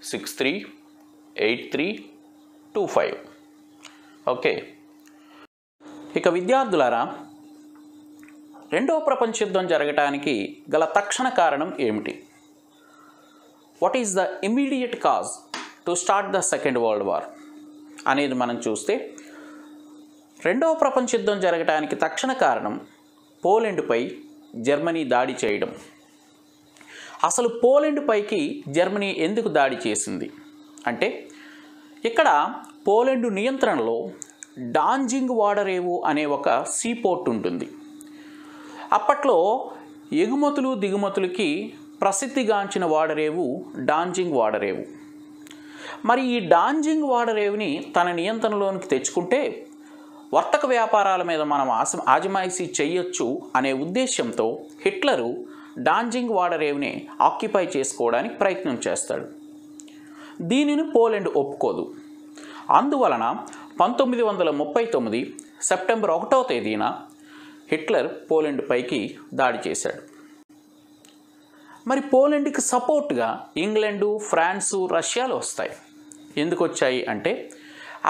638325. Okay, ఇక విద్యార్థులారా, రెండవ ప్రపంచ యుద్ధం జరగటానికి గల తక్షణ కారణం ఏమిటి? What is the immediate cause to start the second world war అనేది మనం చూస్తే, రెండవ ప్రపంచ యుద్ధం జరగటానికి తక్షణ కారణం పోలెండ్పై జర్మనీ దాడి చేయడం. అసలు పోలెండ్పైకి జర్మనీ ఎందుకు దాడి చేసింది అంటే, ఇక్కడ పోలెండ్ నియంత్రణలో డాంజింగ్ వాడరేవు అనే ఒక సీపోర్ట్ ఉంటుంది. అప్పట్లో ఎగుమతులు దిగుమతులకి ప్రసిద్ధిగాంచిన వాడరేవు డాంజింగ్ వాడరేవు. మరి ఈ డాంజింగ్ వాడరేవుని తన నియంత్రణలోనికి తెచ్చుకుంటే వర్తక వ్యాపారాల మీద మనం ఆజమాయిషీ చేయొచ్చు అనే ఉద్దేశంతో హిట్లరు డాంజింగ్ వాడరేవుని ఆక్యుపై చేసుకోవడానికి ప్రయత్నం చేస్తాడు. దీనిని పోలెండ్ ఒప్పుకోదు. అందువలన 1939 సెప్టెంబర్ 1వ తేదీన హిట్లర్ పోలెండ్ పైకి దాడి చేశాడు. మరి పోలెండ్కి సపోర్ట్గా ఇంగ్లాండు, ఫ్రాన్సు, రష్యాలు వస్తాయి. ఎందుకు వచ్చాయి అంటే,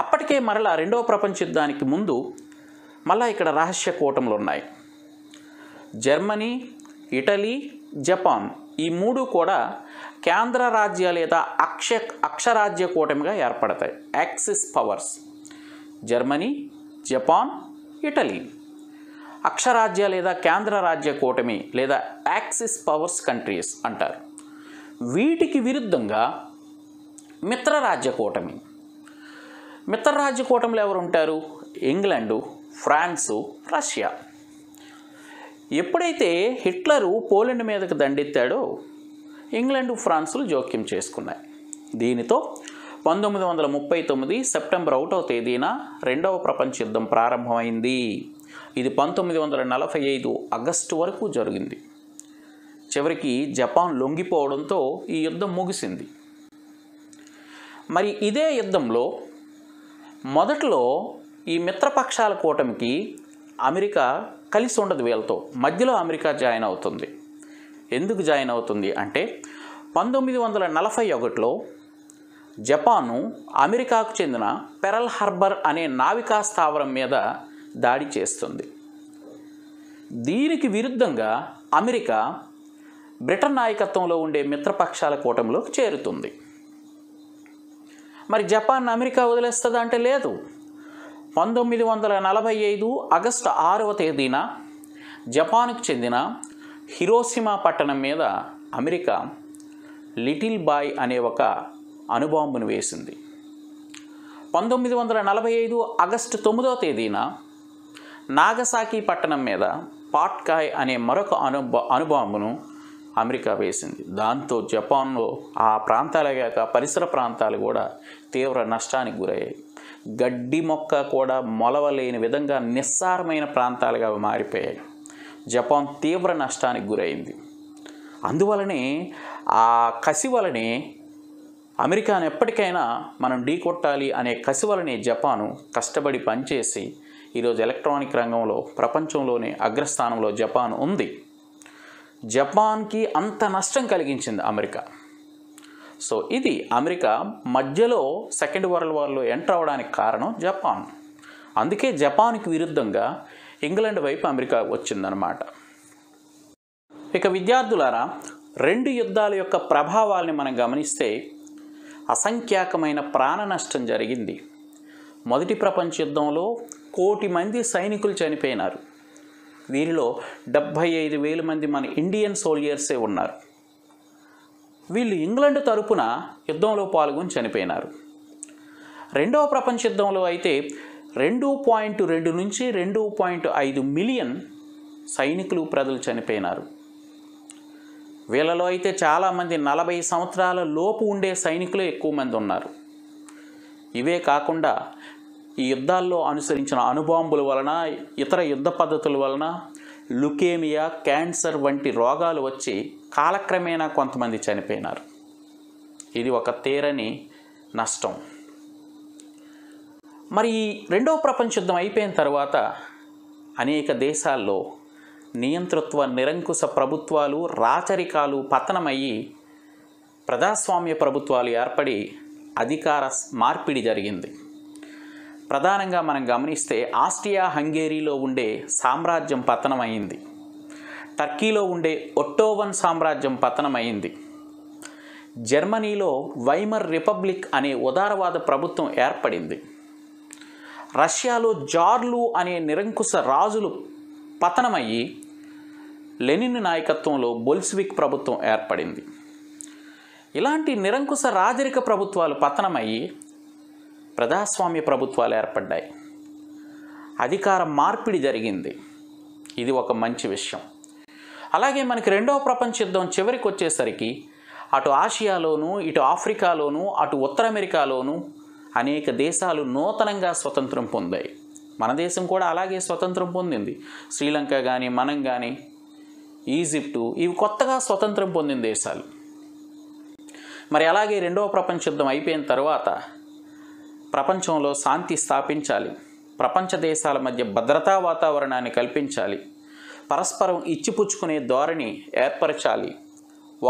అప్పటికే మరలా రెండవ ప్రపంచ యుద్ధానికి ముందు మళ్ళా ఇక్కడ రహస్య కూటములు ఉన్నాయి. జర్మనీ, ఇటలీ, జపాన్ ఈ మూడు కూడా కేంద్ర రాజ్య లేదా అక్షరాజ్య కూటమిగా ఏర్పడతాయి. Axis powers Germany, Japan, Italy అక్షరాజ్య లేదా కేంద్ర రాజ్య కూటమి లేదా యాక్సిస్ పవర్స్ కంట్రీస్ అంటారు. వీటికి విరుద్ధంగా మిత్రరాజ్య కూటమి. మిత్రరాజ్య కూటమిలో ఎవరు ఉంటారు? England, France, Russia. ఎప్పుడైతే హిట్లరు పోలెండ్ మీదకు దండెత్తాడో ఇంగ్లాండు, ఫ్రాన్సులు జోక్యం చేసుకున్నాయి. దీనితో 1939 సెప్టెంబర్ 1వ తేదీన రెండవ ప్రపంచ యుద్ధం ప్రారంభమైంది. ఇది 1945 ఆగస్టు వరకు జరిగింది. చివరికి జపాన్ లొంగిపోవడంతో ఈ యుద్ధం ముగిసింది. మరి ఇదే యుద్ధంలో మొదట్లో ఈ మిత్రపక్షాల కూటమికి అమెరికా కలిసి ఉండదు. వీళ్ళతో మధ్యలో అమెరికా జాయిన్ అవుతుంది. ఎందుకు జాయిన్ అవుతుంది అంటే, 1941లో జపాను అమెరికాకు చెందిన పెరల్ హార్బర్ అనే నావికా స్థావరం మీద దాడి చేస్తుంది. దీనికి విరుద్ధంగా అమెరికా బ్రిటన్ నాయకత్వంలో ఉండే మిత్రపక్షాల కూటమిలోకి చేరుతుంది. మరి జపాన్ అమెరికా వదిలేస్తుందా అంటే లేదు. 1945 ఆగస్టు 6వ తేదీన జపాన్కు చెందిన హిరోషిమా పట్టణం మీద అమెరికా లిటిల్ బాయ్ అనే ఒక అణుబాంబును వేసింది. 1945 ఆగస్టు 9వ తేదీన నాగసాకి పట్టణం మీద పాట్కాయ్ అనే మరొక అణుబాంబును అమెరికా వేసింది. దాంతో జపాన్లో ఆ ప్రాంతాలే కాక పరిసర ప్రాంతాలు కూడా తీవ్ర నష్టానికి గురయ్యాయి. గడ్డి మొక్క కూడా మొలవలేని విధంగా నిస్సారమైన ప్రాంతాలుగా మారిపోయాయి. జపాన్ తీవ్ర నష్టానికి గురైంది. అందువలనే ఆ కసి వలనే అమెరికాను ఎప్పటికైనా మనం ఢీకొట్టాలి అనే కసి వలనే జపాను కష్టపడి పనిచేసి ఈరోజు ఎలక్ట్రానిక్ రంగంలో ప్రపంచంలోనే అగ్రస్థానంలో జపాన్ ఉంది. జపాన్కి అంత నష్టం కలిగించింది అమెరికా. సో ఇది అమెరికా మధ్యలో సెకండ్ వరల్డ్ వార్లో ఎంటర్ అవడానికి కారణం జపాన్. అందుకే జపాన్కి విరుద్ధంగా ఇంగ్లాండ్ వైపు అమెరికా వచ్చిందనమాట. ఇక విద్యార్థులారా, రెండు యుద్ధాల యొక్క ప్రభావాల్ని మనం గమనిస్తే అసంఖ్యాకమైన ప్రాణ నష్టం జరిగింది. మొదటి ప్రపంచ యుద్ధంలో 1 కోటి మంది సైనికులు చనిపోయినారు. వీరిలో 75,000 మంది మన ఇండియన్ సోల్జర్సే ఉన్నారు. వీళ్ళు ఇంగ్లాండ్ తరపున యుద్ధంలో పాల్గొని చనిపోయినారు. రెండవ ప్రపంచ యుద్ధంలో అయితే 2.2 నుంచి 2.5 మిలియన్ సైనికులు ప్రజలు చనిపోయినారు. వీళ్ళలో అయితే చాలామంది 40 సంవత్సరాల లోపు ఉండే సైనికులు ఎక్కువ మంది ఉన్నారు. ఇవే కాకుండా ఈ యుద్ధాల్లో అనుసరించిన అణుబాంబుల వలన, ఇతర యుద్ధ పద్ధతుల వలన లుకేమియా, క్యాన్సర్ వంటి రోగాలు వచ్చి కాలక్రమేణా కొంతమంది చనిపోయినారు. ఇది ఒక తీరని నష్టం. మరి రెండవ ప్రపంచ యుద్ధం అయిపోయిన తర్వాత అనేక దేశాల్లో నియంతృత్వ నిరంకుశ ప్రభుత్వాలు, రాచరికాలు పతనమయ్యి ప్రజాస్వామ్య ప్రభుత్వాలు ఏర్పడి అధికార మార్పిడి జరిగింది. ప్రధానంగా మనం గమనిస్తే ఆస్ట్రియా హంగేరీలో ఉండే సామ్రాజ్యం పతనమైంది. టర్కీలో ఉండే ఒట్టోవన్ సామ్రాజ్యం పతనమైంది. జర్మనీలో వైమర్ రిపబ్లిక్ అనే ఉదారవాద ప్రభుత్వం ఏర్పడింది. రష్యాలో జార్లు అనే నిరంకుశ రాజులు పతనమయ్యి లెనిన్ నాయకత్వంలో బొల్షివిక్ ప్రభుత్వం ఏర్పడింది. ఇలాంటి నిరంకుశ రాజరిక ప్రభుత్వాలు పతనమయ్యి ప్రజాస్వామ్య ప్రభుత్వాలు ఏర్పడ్డాయి. అధికార మార్పిడి జరిగింది. ఇది ఒక మంచి విషయం. అలాగే మనకి రెండవ ప్రపంచ యుద్ధం చివరికి వచ్చేసరికి అటు ఆసియాలోను, ఇటు ఆఫ్రికాలోను, అటు ఉత్తర అమెరికాలోను అనేక దేశాలు నూతనంగా స్వతంత్రం పొందాయి. మన దేశం కూడా అలాగే స్వతంత్రం పొందింది. శ్రీలంక కానీ, మనం కానీ, ఈజిప్టు, ఇవి కొత్తగా స్వతంత్రం పొందిన దేశాలు. మరి అలాగే రెండవ ప్రపంచ యుద్ధం అయిపోయిన తర్వాత ప్రపంచంలో శాంతి స్థాపించాలి, ప్రపంచ దేశాల మధ్య భద్రతా వాతావరణాన్ని కల్పించాలి, పరస్పరం ఇచ్చిపుచ్చుకునే ధోరణి ఏర్పరచాలి,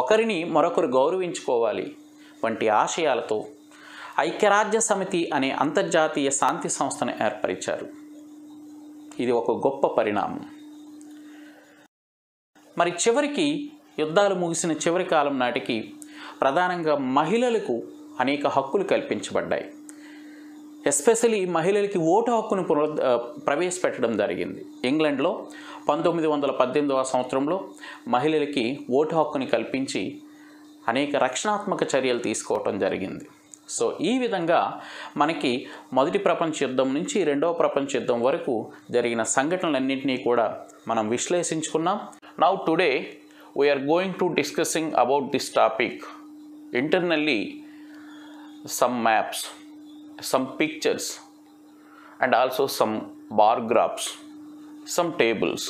ఒకరిని మరొకరు గౌరవించుకోవాలి వంటి ఆశయాలతో ఐక్యరాజ్య సమితి అనే అంతర్జాతీయ శాంతి సంస్థను ఏర్పరిచారు. ఇది ఒక గొప్ప పరిణామం. మరి చివరికి యుద్ధాలు ముగిసిన చివరి కాలం నాటికి ప్రధానంగా మహిళలకు అనేక హక్కులు కల్పించబడ్డాయి. ఎస్పెషలీ మహిళలకి ఓటు హక్కును ప్రవేశపెట్టడం జరిగింది. ఇంగ్లాండ్లో 1918వ సంవత్సరంలో మహిళలకి ఓటు హక్కుని కల్పించి అనేక రక్షణాత్మక చర్యలు తీసుకోవటం జరిగింది. సో ఈ విధంగా మనకి మొదటి ప్రపంచ యుద్ధం నుంచి రెండవ ప్రపంచ యుద్ధం వరకు జరిగిన సంఘటనలన్నింటినీ కూడా మనం విశ్లేషించుకున్నాం. Now today we are going to discussing about this topic internally, some maps, some pictures, and also some bar graphs, some tables.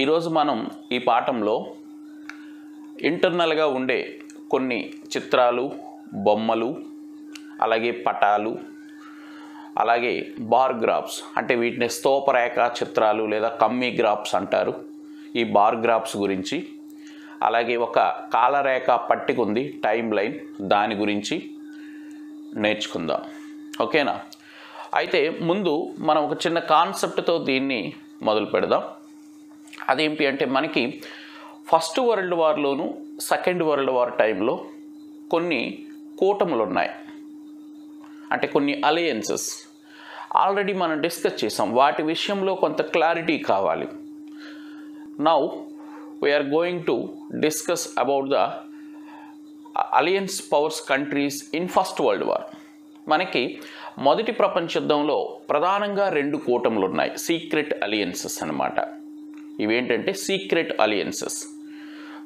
ఈరోజు మనం ఈ పాఠంలో ఇంటర్నల్గా ఉండే కొన్ని చిత్రాలు, బొమ్మలు, అలాగే పటాలు, అలాగే బార్ గ్రాఫ్స్ అంటే వీటిని స్తూపరేఖ చిత్రాలు లేదా కమ్మీ గ్రాఫ్స్ అంటారు. ఈ బార్ గ్రాఫ్స్ గురించి, అలాగే ఒక కాలరేఖ పట్టిక ఉంది, టైం లైన్, దాని గురించి నేర్చుకుందాం. ఓకేనా? అయితే ముందు మనం ఒక చిన్న కాన్సెప్ట్తో దీన్ని మొదలు పెడదాం. అదేంటి అంటే మనకి ఫస్ట్ వరల్డ్ వార్లోను సెకండ్ వరల్డ్ వార్ టైంలో కొన్ని కూటములు ఉన్నాయి, అంటే కొన్ని అలయన్సెస్ ఆల్రెడీ మనం డిస్కస్ చేసాం. వాటి విషయంలో కొంత క్లారిటీ కావాలి. Now we are going to discuss about the alliance powers countries in first world war. మనకి మొదటి ప్రపంచ యుద్ధంలో ప్రధానంగా రెండు కూటములు ఉన్నాయి, సీక్రెట్ అలియన్సెస్ అన్నమాట. ఇవేంటంటే సీక్రెట్ అలియన్సెస్.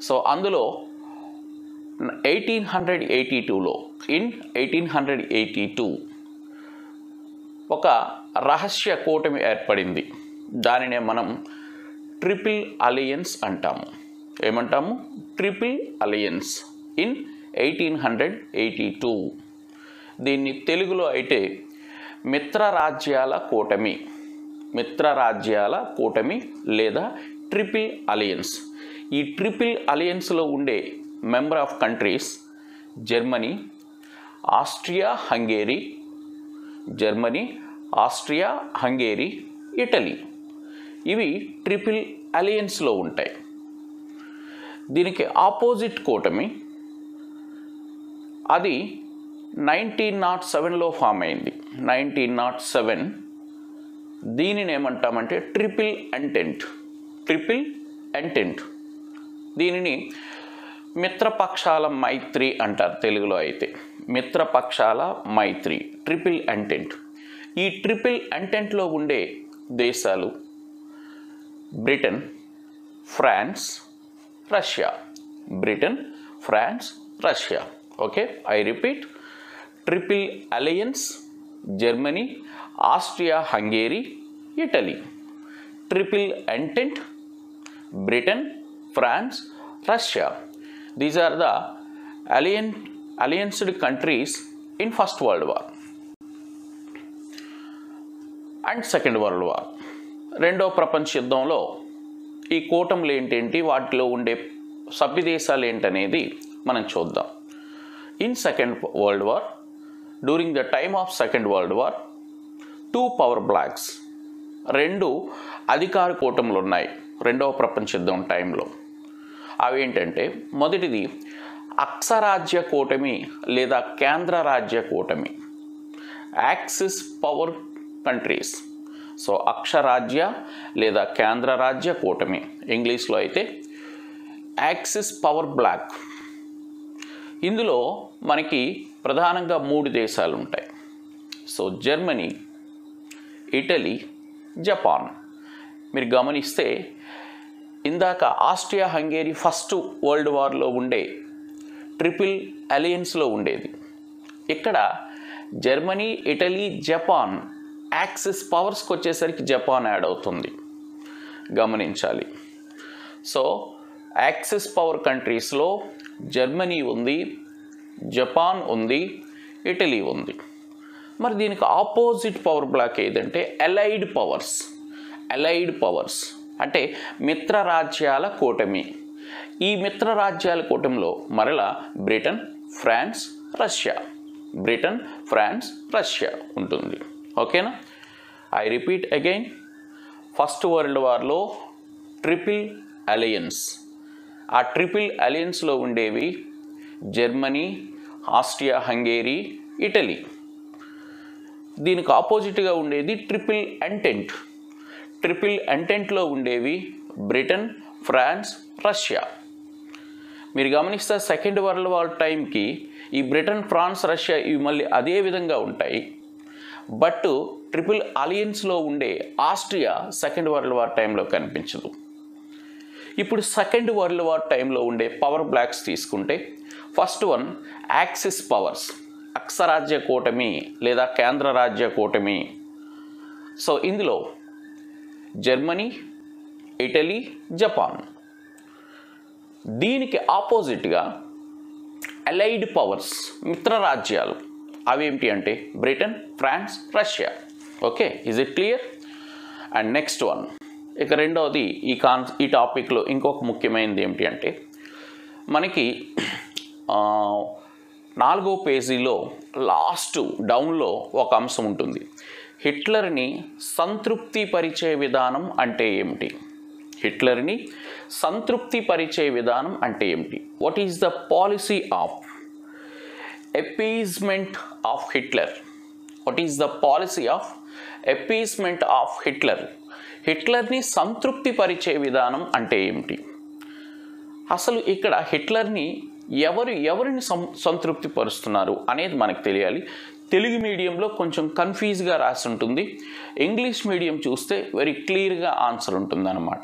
సో అందులో 1882లో ఇన్ 1882 ఒక రహస్య కూటమి ఏర్పడింది. దానినే మనం ట్రిపుల్ అలయన్స్ అంటాము. ఏమంటాము? Triple alliance in 1882. దీన్ని తెలుగులో అయితే మిత్రరాజ్యాల కూటమి, మిత్రరాజ్యాల కూటమి లేదా ట్రిపుల్ అలయన్స్. ఈ ట్రిపుల్ అలయన్స్లో ఉండే member of countries Germany, Austria Hungary, Germany, Austria Hungary, Italy. ఇవి ట్రిపుల్ అలయన్స్లో ఉంటాయి. దీనికి ఆపోజిట్ కూటమి అది 1907లో ఫామ్ అయింది. 1907 దీనిని ఏమంటామంటే ట్రిపుల్ ఎంటెంట్. ట్రిపుల్ ఎంటెంట్ దీనిని మిత్రపక్షాల మైత్రి అంటారు తెలుగులో అయితే. మిత్రపక్షాల మైత్రి, ట్రిపుల్ ఎంటెంట్. ఈ ట్రిపుల్ ఎంటెంట్లో ఉండే దేశాలు Britain, France, Russia. Britain, France, Russia. Okay, I repeat, triple alliance Germany, Austria Hungary, Italy. Triple entente Britain, France, Russia. These are the allianced countries in first world war and second world war. రెండో ప్రపంచ యుద్ధంలో ఈ కూటములు ఏంటేంటి, వాటిలో ఉండే సభ్య దేశాలు ఏంటనేది మనం చూద్దాం. In second world war, during the time of second world war, 2 power blocks, 2 అధికార కూటములు ఉన్నాయి రెండవ ప్రపంచ యుద్ధం టైంలో. అవి ఏంటంటే, మొదటిది అక్షరాజ్య కూటమి లేదా కేంద్ర రాజ్య కూటమి, యాక్సిస్ పవర్ కంట్రీస్. సో అక్షరాజ్య లేదా కేంద్ర రాజ్య కూటమి, ఇంగ్లీష్లో అయితే యాక్సిస్ పవర్ బ్లాక్. ఇందులో మనకి ప్రధానంగా 3 దేశాలు ఉంటాయి. So Germany, Italy, Japan. మీరు గమనిస్తే ఇందాక ఆస్ట్రియా హంగేరీ ఫస్ట్ వరల్డ్ వార్లో ఉండే ట్రిపుల్ అలయన్స్లో ఉండేది. ఇక్కడ జర్మనీ, ఇటలీ, జపాన్ యాక్సిస్ పవర్స్కి వచ్చేసరికి జపాన్ యాడ్ అవుతుంది, గమనించాలి. సో యాక్సిస్ పవర్ కంట్రీస్లో జర్మనీ ఉంది, జపాన్ ఉంది, ఇటలీ ఉంది. మరి దీనికి ఆపోజిట్ పవర్ బ్లాక్ ఏదంటే అలైడ్ పవర్స్ అంటే మిత్రరాజ్యాల కూటమి. ఈ మిత్రరాజ్యాల కూటమిలో మరలా బ్రిటన్, ఫ్రాన్స్, రష్యా ఉంటుంది. ఓకేనా? I repeat again, first world వార్లో ట్రిపుల్ అలయన్స్. ఆ ట్రిపుల్ అలయన్స్లో ఉండేవి జర్మనీ, ఆస్ట్రియా హంగేరీ, ఇటలీ. దీనికి ఆపోజిట్గా ఉండేది ట్రిపుల్ ఎంటెంట్లో ఉండేవి బ్రిటన్, ఫ్రాన్స్, రష్యా. మీరు గమనిస్తే సెకండ్ వరల్డ్ వార్ టైంకి ఈ బ్రిటన్, ఫ్రాన్స్, రష్యా ఇవి మళ్ళీ అదే విధంగా ఉంటాయి. బట్ ట్రిపుల్ అలయన్స్లో ఉండే ఆస్ట్రియా సెకండ్ వరల్డ్ వార్ టైంలో కనిపించదు. ఇప్పుడు సెకండ్ వరల్డ్ వార్ టైంలో ఉండే పవర్ బ్లాక్స్ తీసుకుంటే, ఫస్ట్ వన్ యాక్సిస్ పవర్స్, అక్షరాజ్య కూటమి లేదా కేంద్ర రాజ్య కూటమి. సో ఇందులో జర్మనీ, ఇటలీ, జపాన్. దీనికి ఆపోజిట్గా అలైడ్ పవర్స్, మిత్రరాజ్యాలు. అవేంటి అంటే Britain, France, Russia. Okay, is it clear? And next one, ఇక రెండవది ఈ టాపిక్లో ఇంకొక ముఖ్యమైనది ఏమిటి అంటే, మనకి 4వ పేజీలో లాస్ట్ డౌన్లో ఒక అంశం ఉంటుంది. హిట్లర్ని సంతృప్తిపరిచే విధానం అంటే ఏమిటి? What is the policy of appeasement of Hitler? హిట్లర్ని సంతృప్తిపరిచే విధానం అంటే ఏమిటి? అసలు ఇక్కడ హిట్లర్ని ఎవరిని సంతృప్తిపరుస్తున్నారు అనేది మనకు తెలియాలి. తెలుగు మీడియంలో కొంచెం కన్ఫ్యూజ్గా రాసి ఉంటుంది, ఇంగ్లీష్ మీడియం చూస్తే వెరీ క్లియర్గా ఆన్సర్ ఉంటుందన్నమాట.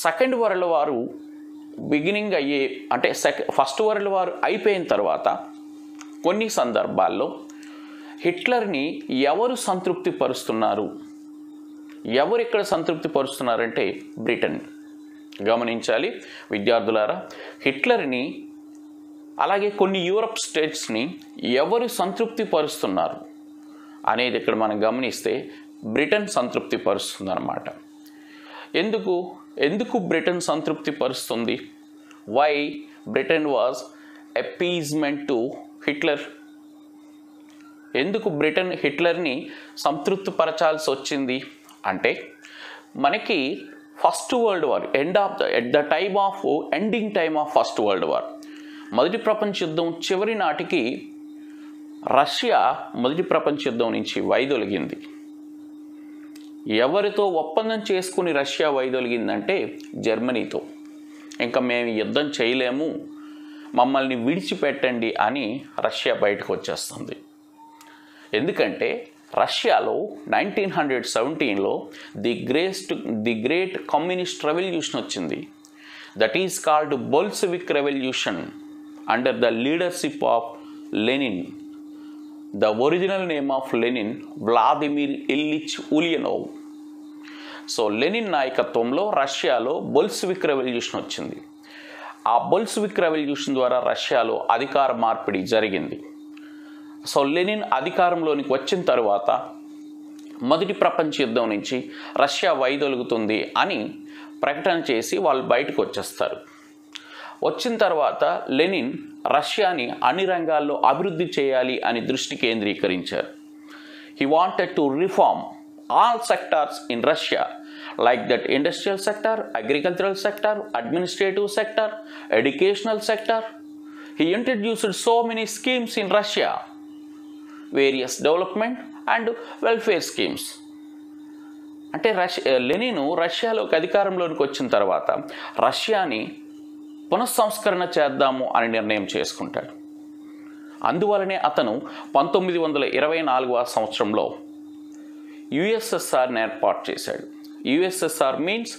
సెకండ్ వరల్డ్ వారు బిగినింగ్ అంటే ఫస్ట్ వరల్డ్ వార్ అయిపోయిన తర్వాత కొన్ని సందర్భాల్లో హిట్లర్ని ఎవరు ఇక్కడ సంతృప్తిపరుస్తున్నారంటే బ్రిటన్. గమనించాలి విద్యార్థులారా, హిట్లర్ని అలాగే కొన్ని యూరప్ స్టేట్స్ని ఎవరు సంతృప్తిపరుస్తున్నారు అనేది ఇక్కడ మనం గమనిస్తే బ్రిటన్ సంతృప్తిపరుస్తుందన్నమాట. ఎందుకు బ్రిటన్ సంతృప్తిపరుస్తుంది? Why Britain was appeasement to Hitler? ఎందుకు బ్రిటన్ హిట్లర్ని సంతృప్తిపరచాల్సి వచ్చింది అంటే, మనకి first world war ending time of first world war, మొదటి ప్రపంచ యుద్ధం చివరి నాటికి రష్యా మొదటి ప్రపంచ యుద్ధం నుంచి వైదొలిగింది. ఎవరితో ఒప్పందం చేసుకుని రష్యా వైదొలిగిందంటే జర్మనీతో. ఇంకా మేము యుద్ధం చేయలేము, మమ్మల్ని విడిచిపెట్టండి అని రష్యా బయటకు వచ్చేస్తుంది. ఎందుకంటే రష్యాలో 1917లో ది గ్రేట్ కమ్యూనిస్ట్ రెవల్యూషన్ వచ్చింది. That is called Bolshevik revolution under the leadership of Lenin. The original name of Lenin Vladimir Ilyich Ulyanov. So Lenin నాయకత్వంలో రష్యాలో బోల్షెవిక్ రెవల్యూషన్ వచ్చింది. ఆ బోల్షెవిక్ రెవల్యూషన్ ద్వారా రష్యాలో అధికార మార్పిడి జరిగింది. సో లెనిన్ అధికారంలోనికి వచ్చిన తర్వాత మొదటి ప్రపంచ యుద్ధం నుంచి రష్యా వైదొలుగుతుంది అని ప్రకటన చేసి వాళ్ళు బయటకు వచ్చేస్తారు. వచ్చిన తర్వాత లెనిన్ రష్యాని అన్ని రంగాల్లో అభివృద్ధి చేయాలి అని దృష్టి కేంద్రీకరించారు. He wanted to reform all sectors in Russia, like that industrial sector, agricultural sector, administrative sector, educational sector. He introduced so many schemes in Russia, various development and welfare schemes. అంటే Lenin రష్యాలోకి అధికారంలోకి వచ్చిన తర్వాత రష్యాని పునఃసంస్కరణ చేద్దాము అని నిర్ణయం చేసుకుంటాడు. అందువలనే అతను 1924వ సంవత్సరంలో యుఎస్ఎస్ఆర్ని ఏర్పాటు చేశాడు. USSR means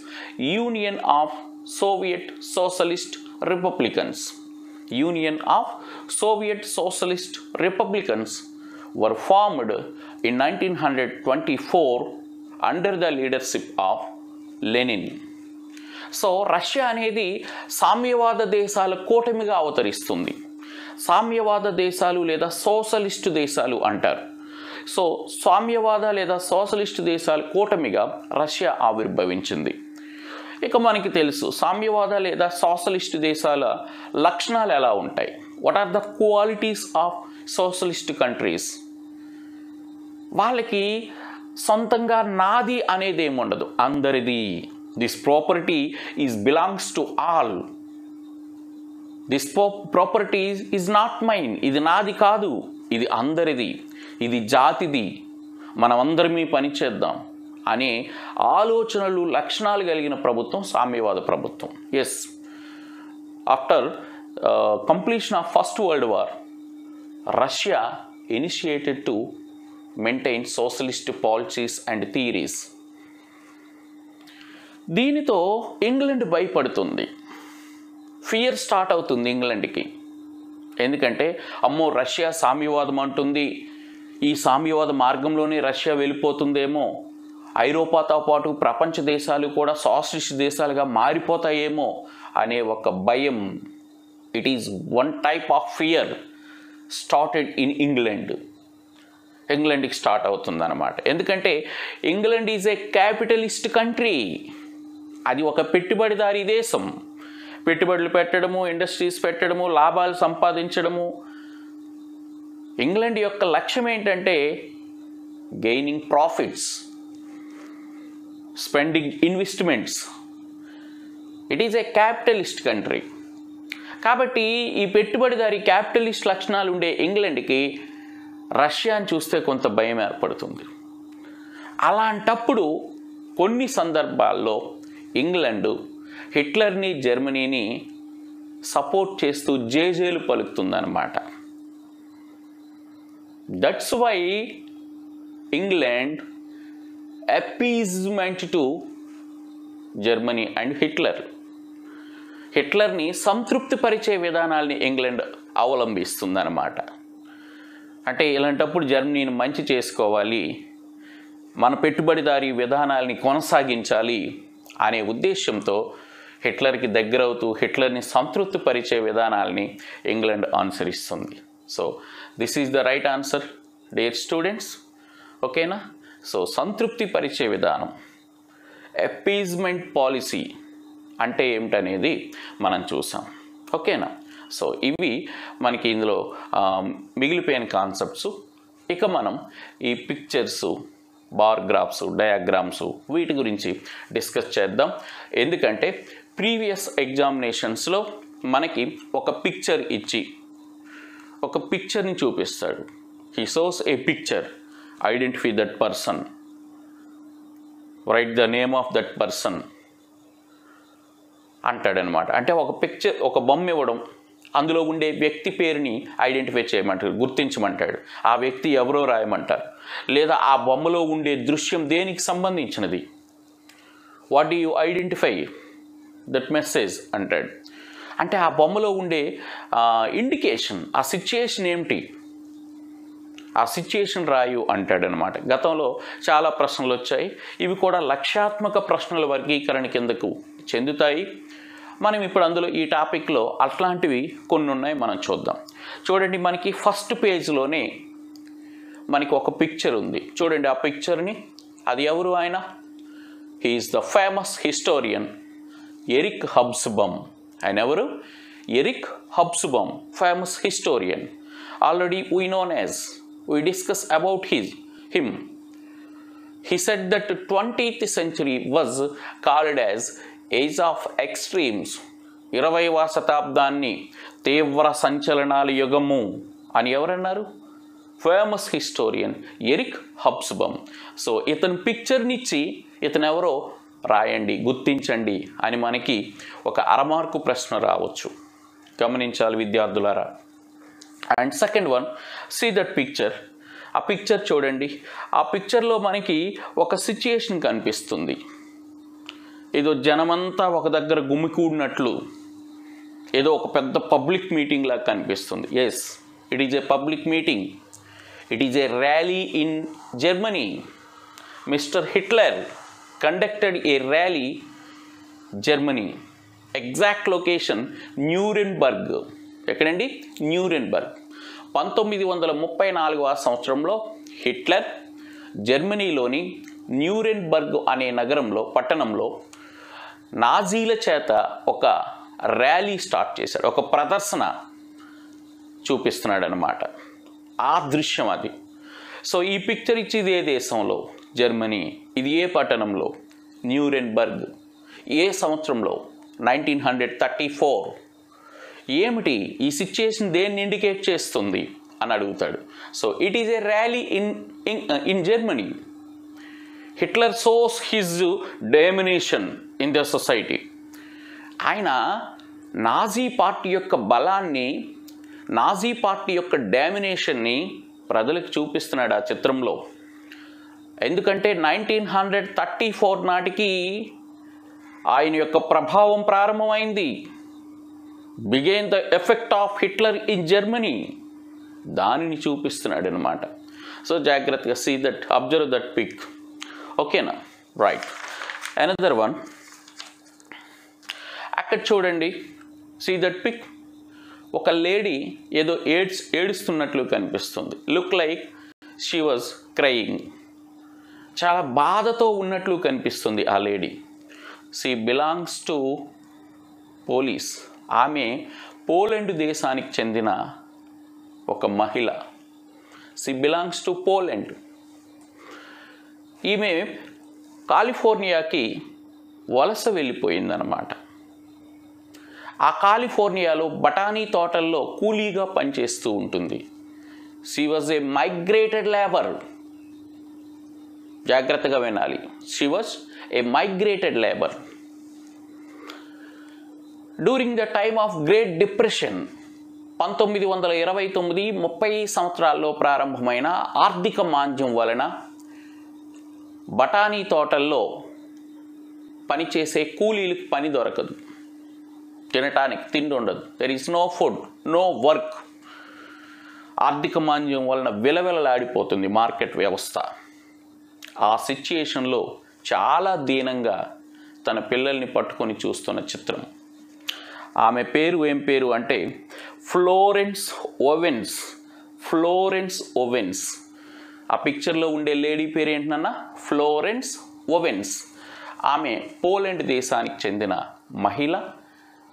Union of Soviet Socialist Republicans. Union of Soviet Socialist Republicans were formed in 1924 under the leadership of Lenin. So Russia అనేది సామ్యవాద దేశాల కూటమిగా అవతరిస్తుంది. సామ్యవాద దేశాలు లేదా సోషలిస్టు దేశాలు అంటారు. సో సామ్యవాద లేదా సోషలిస్ట్ దేశాల కూటమిగా రష్యా ఆవిర్భవించింది. ఇక మనకి తెలుసు సామ్యవాద లేదా సోషలిస్ట్ దేశాల లక్షణాలు ఎలా ఉంటాయి. What are the qualities of socialist countries? వాళ్ళకి సొంతంగా నాది అనేది ఏముండదు, అందరిది. This property is belongs to all. This property is not mine. ఇది నాది కాదు, ఇది అందరిది, ఇది జాతిది, మనమందరమీ పనిచేద్దాం అనే ఆలోచనలు లక్షణాలు కలిగిన ప్రభుత్వం సామ్యవాద ప్రభుత్వం. Yes, after completion of first world war Russia initiated to maintain socialist policies and theories. దీనితో ఇంగ్లాండ్ భయపడుతుంది. ఫియర్ స్టార్ట్ అవుతుంది ఇంగ్లాండ్కి. ఎందుకంటే అమ్మో రష్యా సామ్యవాదం అంటుంది, ఈ సామ్యవాద మార్గంలోనే రష్యా వెళ్ళిపోతుందేమో, ఐరోపాతో పాటు ప్రపంచ దేశాలు కూడా సోషలిస్ట్ దేశాలుగా మారిపోతాయేమో అనే ఒక భయం, it is one type of fear started in ఇంగ్లాండ్కి స్టార్ట్ అవుతుందన్నమాట. ఎందుకంటే England is a capitalist country. అది ఒక పెట్టుబడిదారీ దేశం. పెట్టుబడులు పెట్టడము, ఇండస్ట్రీస్ పెట్టడము, లాభాలు సంపాదించడము. ఇంగ్లాండ్ యొక్క లక్ష్యం ఏంటంటే gaining profits, spending investments. It is a capitalist country. కాబట్టి ఈ పెట్టుబడిదారీ క్యాపిటలిస్ట్ లక్షణాలు ఉండే ఇంగ్లాండ్కి రష్యాని చూస్తే కొంత భయం ఏర్పడుతుంది. అలాంటప్పుడు కొన్ని సందర్భాల్లో ఇంగ్లాండ్ హిట్లర్ని, జర్మనీని సపోర్ట్ చేస్తూ జేజేలు పలుకుతుందన్నమాట. That's why England appeasement to Germany and హిట్లర్ని సంతృప్తిపరిచే విధానాల్ని ఇంగ్లాండ్ అవలంబిస్తుందన్నమాట. అంటే ఇలాంటప్పుడు జర్మనీని మంచి చేసుకోవాలి, మన పెట్టుబడిదారీ విధానాల్ని కొనసాగించాలి అనే ఉద్దేశంతో హిట్లర్కి దగ్గరవుతూ హిట్లర్ని సంతృప్తిపరిచే విధానాల్ని ఇంగ్లాండ్ అనుసరిస్తుంది. So this is the right answer dear students. ఓకేనా? సో సంతృప్తిపరిచే విధానం, అపీజ్మెంట్ పాలసీ అంటే ఏమిటనేది మనం చూసాం. ఓకేనా? సో ఇవి మనకి ఇందులో మిగిలిపోయిన కాన్సెప్ట్స్. ఇక మనం ఈ పిక్చర్సు, బార్ గ్రాఫ్స్, డయాగ్రామ్స్ వీటి గురించి డిస్కస్ చేద్దాం. ఎందుకంటే ప్రీవియస్ ఎగ్జామినేషన్స్లో మనకి ఒక పిక్చర్ ఇచ్చి ఒక పిక్చర్ని చూపిస్తాడు. He shows A picture, identify that person, right the name of that person అంటాడనమాట. అంటే ఒక పిక్చర్, ఒక బొమ్మ ఇవ్వడం, అందులో ఉండే వ్యక్తి పేరుని ఐడెంటిఫై చేయమంటారు, గుర్తించమంటాడు. ఆ వ్యక్తి ఎవరో రాయమంటారు. లేదా ఆ బొమ్మలో ఉండే దృశ్యం దేనికి సంబంధించినది, what do you identify that message అంటాడు. అంటే ఆ బొమ్మలో ఉండే ఇండికేషన్, ఆ సిచ్యుయేషన్ ఏమిటి, ఆ సిచ్యుయేషన్ రాయు అంటాడనమాట. గతంలో చాలా ప్రశ్నలు వచ్చాయి. ఇవి కూడా లక్ష్యాత్మక ప్రశ్నల వర్గీకరణ కిందకు చెందుతాయి. మనం ఇప్పుడు అందులో ఈ టాపిక్లో అట్లాంటివి కొన్ని ఉన్నాయి, మనం చూద్దాం. చూడండి, మనకి ఫస్ట్ పేజ్లోనే మనకి ఒక పిక్చర్ ఉంది. చూడండి ఆ పిక్చర్ని. అది ఎవరు? ఆయన he is the famous historian Eric Hobsbawm. ఆయన ఎవరు? Erich Hobsbawm, famous historian. Already we discussed about him. He said that 20th century was called as age of extremes. 20వ శతాబ్దాన్ని తీవ్ర సంచలనాల యుగము అని ఎవరన్నారు? Famous historian Eric Hobsbawm. So ఇతని పిక్చర్నిచ్చి ఇతను ఎవరో రాయండి, గుర్తించండి అని మనకి ఒక అరమార్కు ప్రశ్న రావచ్చు. గమనించాలి విద్యార్థులారా. And second one, see that picture. ఆ పిక్చర్ చూడండి. ఆ పిక్చర్లో మనకి ఒక సిచ్యుయేషన్ కనిపిస్తుంది. ఏదో జనమంతా ఒక దగ్గర గుమికూడినట్లు, ఏదో ఒక పెద్ద పబ్లిక్ మీటింగ్ లాగా కనిపిస్తుంది. Yes, it is a public meeting. It is a rally in Germany. Mister Hitler conducted a rally Germany. Exact location Nuremberg. ఎక్కడండి? న్యూరెన్బర్గ్. 1934వ సంవత్సరంలో హిట్లర్ జర్మనీలోని న్యూరెన్బర్గ్ అనే పట్టణంలో నాజీల చేత ఒక ర్యాలీ స్టార్ట్ చేశాడు. ఒక ప్రదర్శన చూపిస్తున్నాడు అన్నమాట. ఆ దృశ్యం అది. సో ఈ పిక్చర్ ఇచ్చేది ఏ దేశంలో? జర్మనీ. ఇది ఏ పట్టణంలో? న్యూరెన్బర్గ్. ఏ సంవత్సరంలో? 1934. ఏమిటి ఈ సిచ్యుయేషన్, దేన్ని ఇండికేట్ చేస్తుంది అని అడుగుతాడు. So it is a rally in Germany. Hitler shows his domination in the society. ఆయన నాజీ పార్టీ యొక్క బలాన్ని, నాజీ పార్టీ యొక్క డామినేషన్ని ప్రజలకు చూపిస్తున్నాడు ఆ చిత్రంలో. ఎందుకంటే 1934 నాటికి ఆయన యొక్క ప్రభావం ప్రారంభమైంది. Began the effect of Hitler in Germany. దానిని చూపిస్తున్నాడు అనమాట. సో జాగ్రత్తగా see that, observe that pic. ఓకేనా? రైట్. అనదర్ వన్, అక్కడ చూడండి. See that pic. ఒక లేడీ ఏదో ఏడుస్తున్నట్లు కనిపిస్తుంది. Look like she was crying. చాలా బాధతో ఉన్నట్లు కనిపిస్తుంది ఆ lady. She belongs to police. ఆమె పోలాండ్ దేశానికి చెందిన ఒక మహిళ. She belongs to Poland. ఈమె కాలిఫోర్నియాకి వలస వెళ్ళిపోయిందన్నమాట. ఆ కాలిఫోర్నియాలో బఠానీ తోటల్లో కూలీగా పనిచేస్తూ ఉంటుంది. She was a migrated labour. జాగ్రత్తగా వినాలి. She was a migrated labour. During the time of great depression, 1929-30 సంవత్సరాల్లో ప్రారంభమైన ఆర్థిక మాంద్యం వలన బఠానీ తోటల్లో పనిచేసే కూలీలకు పని దొరకదు. తినటానికి తిండి ఉండదు. There is no food, no work. ఆర్థిక మాంద్యం వలన విలవిలలాడిపోతుంది మార్కెట్ వ్యవస్థ. ఆ సిచ్యుయేషన్లో చాలా దీనంగా తన పిల్లల్ని పట్టుకొని చూస్తున్న చిత్రం. ఆమె పేరు ఏం పేరు అంటే ఫ్లోరెన్స్ ఓవెన్స్. Florence ovens. ఆ పిక్చర్లో ఉండే లేడీ పేరు ఏంటన్నా? Florence ovens. ఆమె పోలాండ్ దేశానికి చెందిన మహిళ.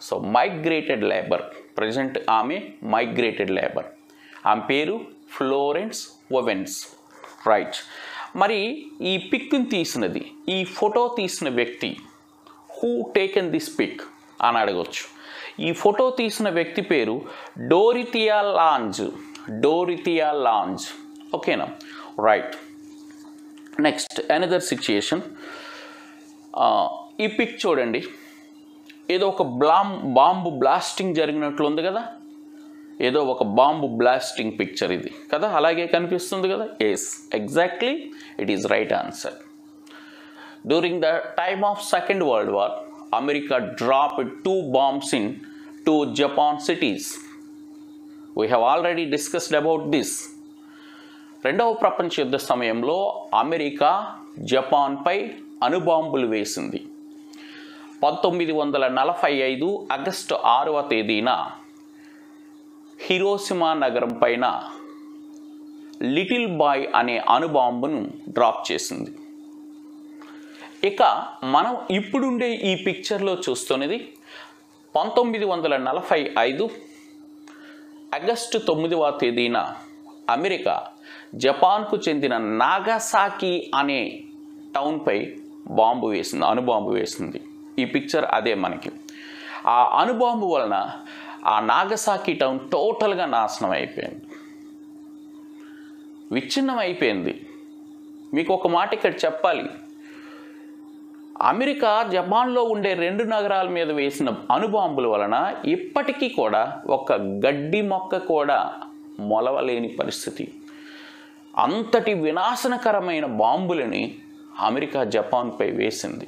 So migrated labour. ప్రజెంట్ ఆమె మైగ్రేటెడ్ లేబర్. ఆమె పేరు ఫ్లోరెన్స్ ఓవెన్స్. రైట్. మరి ఈ పిక్ని తీసినది, ఈ ఫోటో తీసిన వ్యక్తి, హూ టేకెన్ దిస్ పిక్ అని అడగవచ్చు. ఈ ఫోటో తీసిన వ్యక్తి పేరు డోరిథియా లాంజ్. డోరిథియా లాంజ్. ఓకేనా? రైట్. Next another situation. ఈ పిక్ చూడండి. ఏదో ఒక బాంబు బ్లాస్టింగ్ జరిగినట్లు ఉంది కదా. ఏదో ఒక బాంబు బ్లాస్టింగ్ పిక్చర్ ఇది కదా, అలాగే కనిపిస్తుంది కదా. Yes, exactly it is right answer. During the time of second world war, America dropped 2 bombs in 2 Japan cities. We have already discussed about this. రెండవ ప్రపంచ యుద్ధ సమయంలో అమెరికా జపాన్పై అణుబాంబులు వేసింది. 1945 ఆగస్టు 6వ తేదీన హిరోషిమా నగరం పైన లిటిల్ బాయ్ అనే అణుబాంబును డ్రాప్ చేసింది. ఇక మనం ఇప్పుడుండే ఈ పిక్చర్లో చూస్తున్నది 1945 ఆగస్టు 9వ తేదీన అమెరికా జపాన్కు చెందిన నాగసాకి అనే టౌన్పై బాంబు వేసింది, అణుబాంబు వేసింది. ఈ పిక్చర్ అదే మనకి. ఆ అణుబాంబు వలన ఆ నాగసాకి టౌన్ టోటల్గా నాశనం అయిపోయింది, విచ్ఛిన్నం అయిపోయింది. మీకు ఒక మాట ఇక్కడ చెప్పాలి, అమెరికా జపాన్లో ఉండే 2 నగరాల మీద వేసిన అణుబాంబుల వలన ఇప్పటికీ కూడా ఒక గడ్డి మొక్క కూడా మొలవలేని పరిస్థితి. అంతటి వినాశనకరమైన బాంబులని అమెరికా జపాన్పై వేసింది.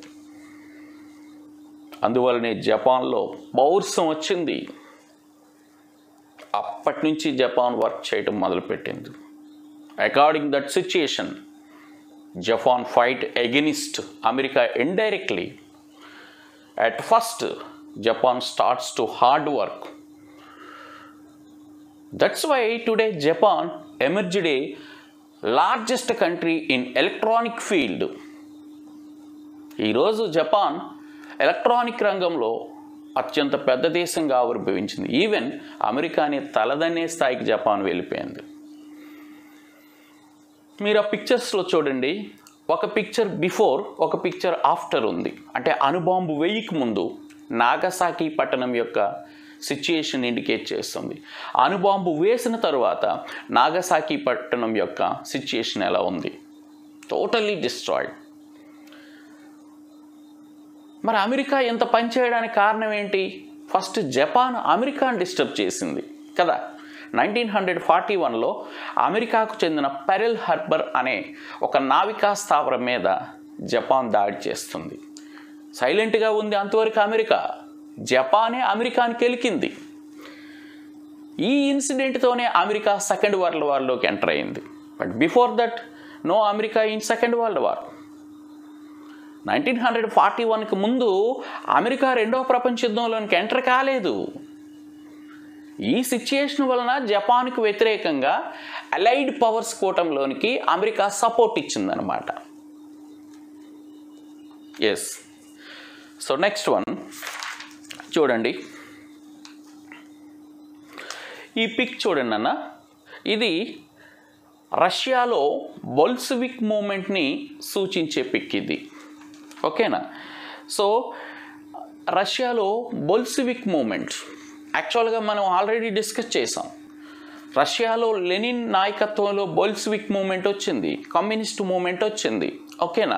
అందువలనే జపాన్లో పౌరుషం వచ్చింది. అప్పటి నుంచి జపాన్ వర్క్ చేయడం మొదలుపెట్టింది. According that situation, Japan fight against America indirectly. At first, Japan starts to hard work. That's why today Japan emerged a largest country in electronic field. ఈరోజు జపాన్ ఎలక్ట్రానిక్ రంగంలో అత్యంత పెద్ద దేశంగా ఆవిర్భవించింది. ఈవెన్ అమెరికాని తలదన్నే స్థాయికి Japan వెళ్ళిపోయింది. మీరు ఆ పిక్చర్స్లో చూడండి, ఒక పిక్చర్ బిఫోర్, ఒక పిక్చర్ ఆఫ్టర్ ఉంది. అంటే అణుబాంబు వేయక ముందు నాగసాకి పట్టణం యొక్క సిచ్యుయేషన్ ఇండికేట్ చేస్తుంది. అణుబాంబు వేసిన తరువాత నాగసాకి పట్టణం యొక్క సిచ్యుయేషన్ ఎలా ఉంది? Totally destroyed. మరి అమెరికా ఎంత పని చేయడానికి కారణం ఏంటి? ఫస్ట్ జపాన్ అమెరికాను డిస్టర్బ్ చేసింది కదా. 1941లో అమెరికాకు చెందిన పెరల్ హార్బర్ అనే ఒక నావికా స్థావరం మీద జపాన్ దాడి చేస్తుంది. సైలెంట్గా ఉంది అంతవరకు అమెరికా. జపానే అమెరికాని కెలికింది. ఈ ఇన్సిడెంట్తోనే అమెరికా సెకండ్ వరల్డ్ వార్లోకి ఎంటర్ అయింది. But before that no America in second world war. 1941కి ముందు అమెరికా రెండవ ప్రపంచ యుద్ధంలోనికి ఎంటర్ కాలేదు. ఈ సిచ్యుయేషన్ వలన జపాన్కు వ్యతిరేకంగా అలైడ్ పవర్స్ కూటమిలోనికి అమెరికా సపోర్ట్ ఇచ్చిందనమాట. ఎస్. సో నెక్స్ట్ వన్ చూడండి, ఈ పిక్ చూడండి అన్న. ఇది రష్యాలో బొల్షెవిక్ మూమెంట్ని సూచించే పిక్ ఇది. ఓకేనా? సో రష్యాలో బొల్షెవిక్ మూమెంట్ యాక్చువల్గా మనం ఆల్రెడీ డిస్కస్ చేసాం. రష్యాలో లెనిన్ నాయకత్వంలో బొల్షెవిక్ మూమెంట్ వచ్చింది, కమ్యూనిస్ట్ మూమెంట్ వచ్చింది. ఓకేనా?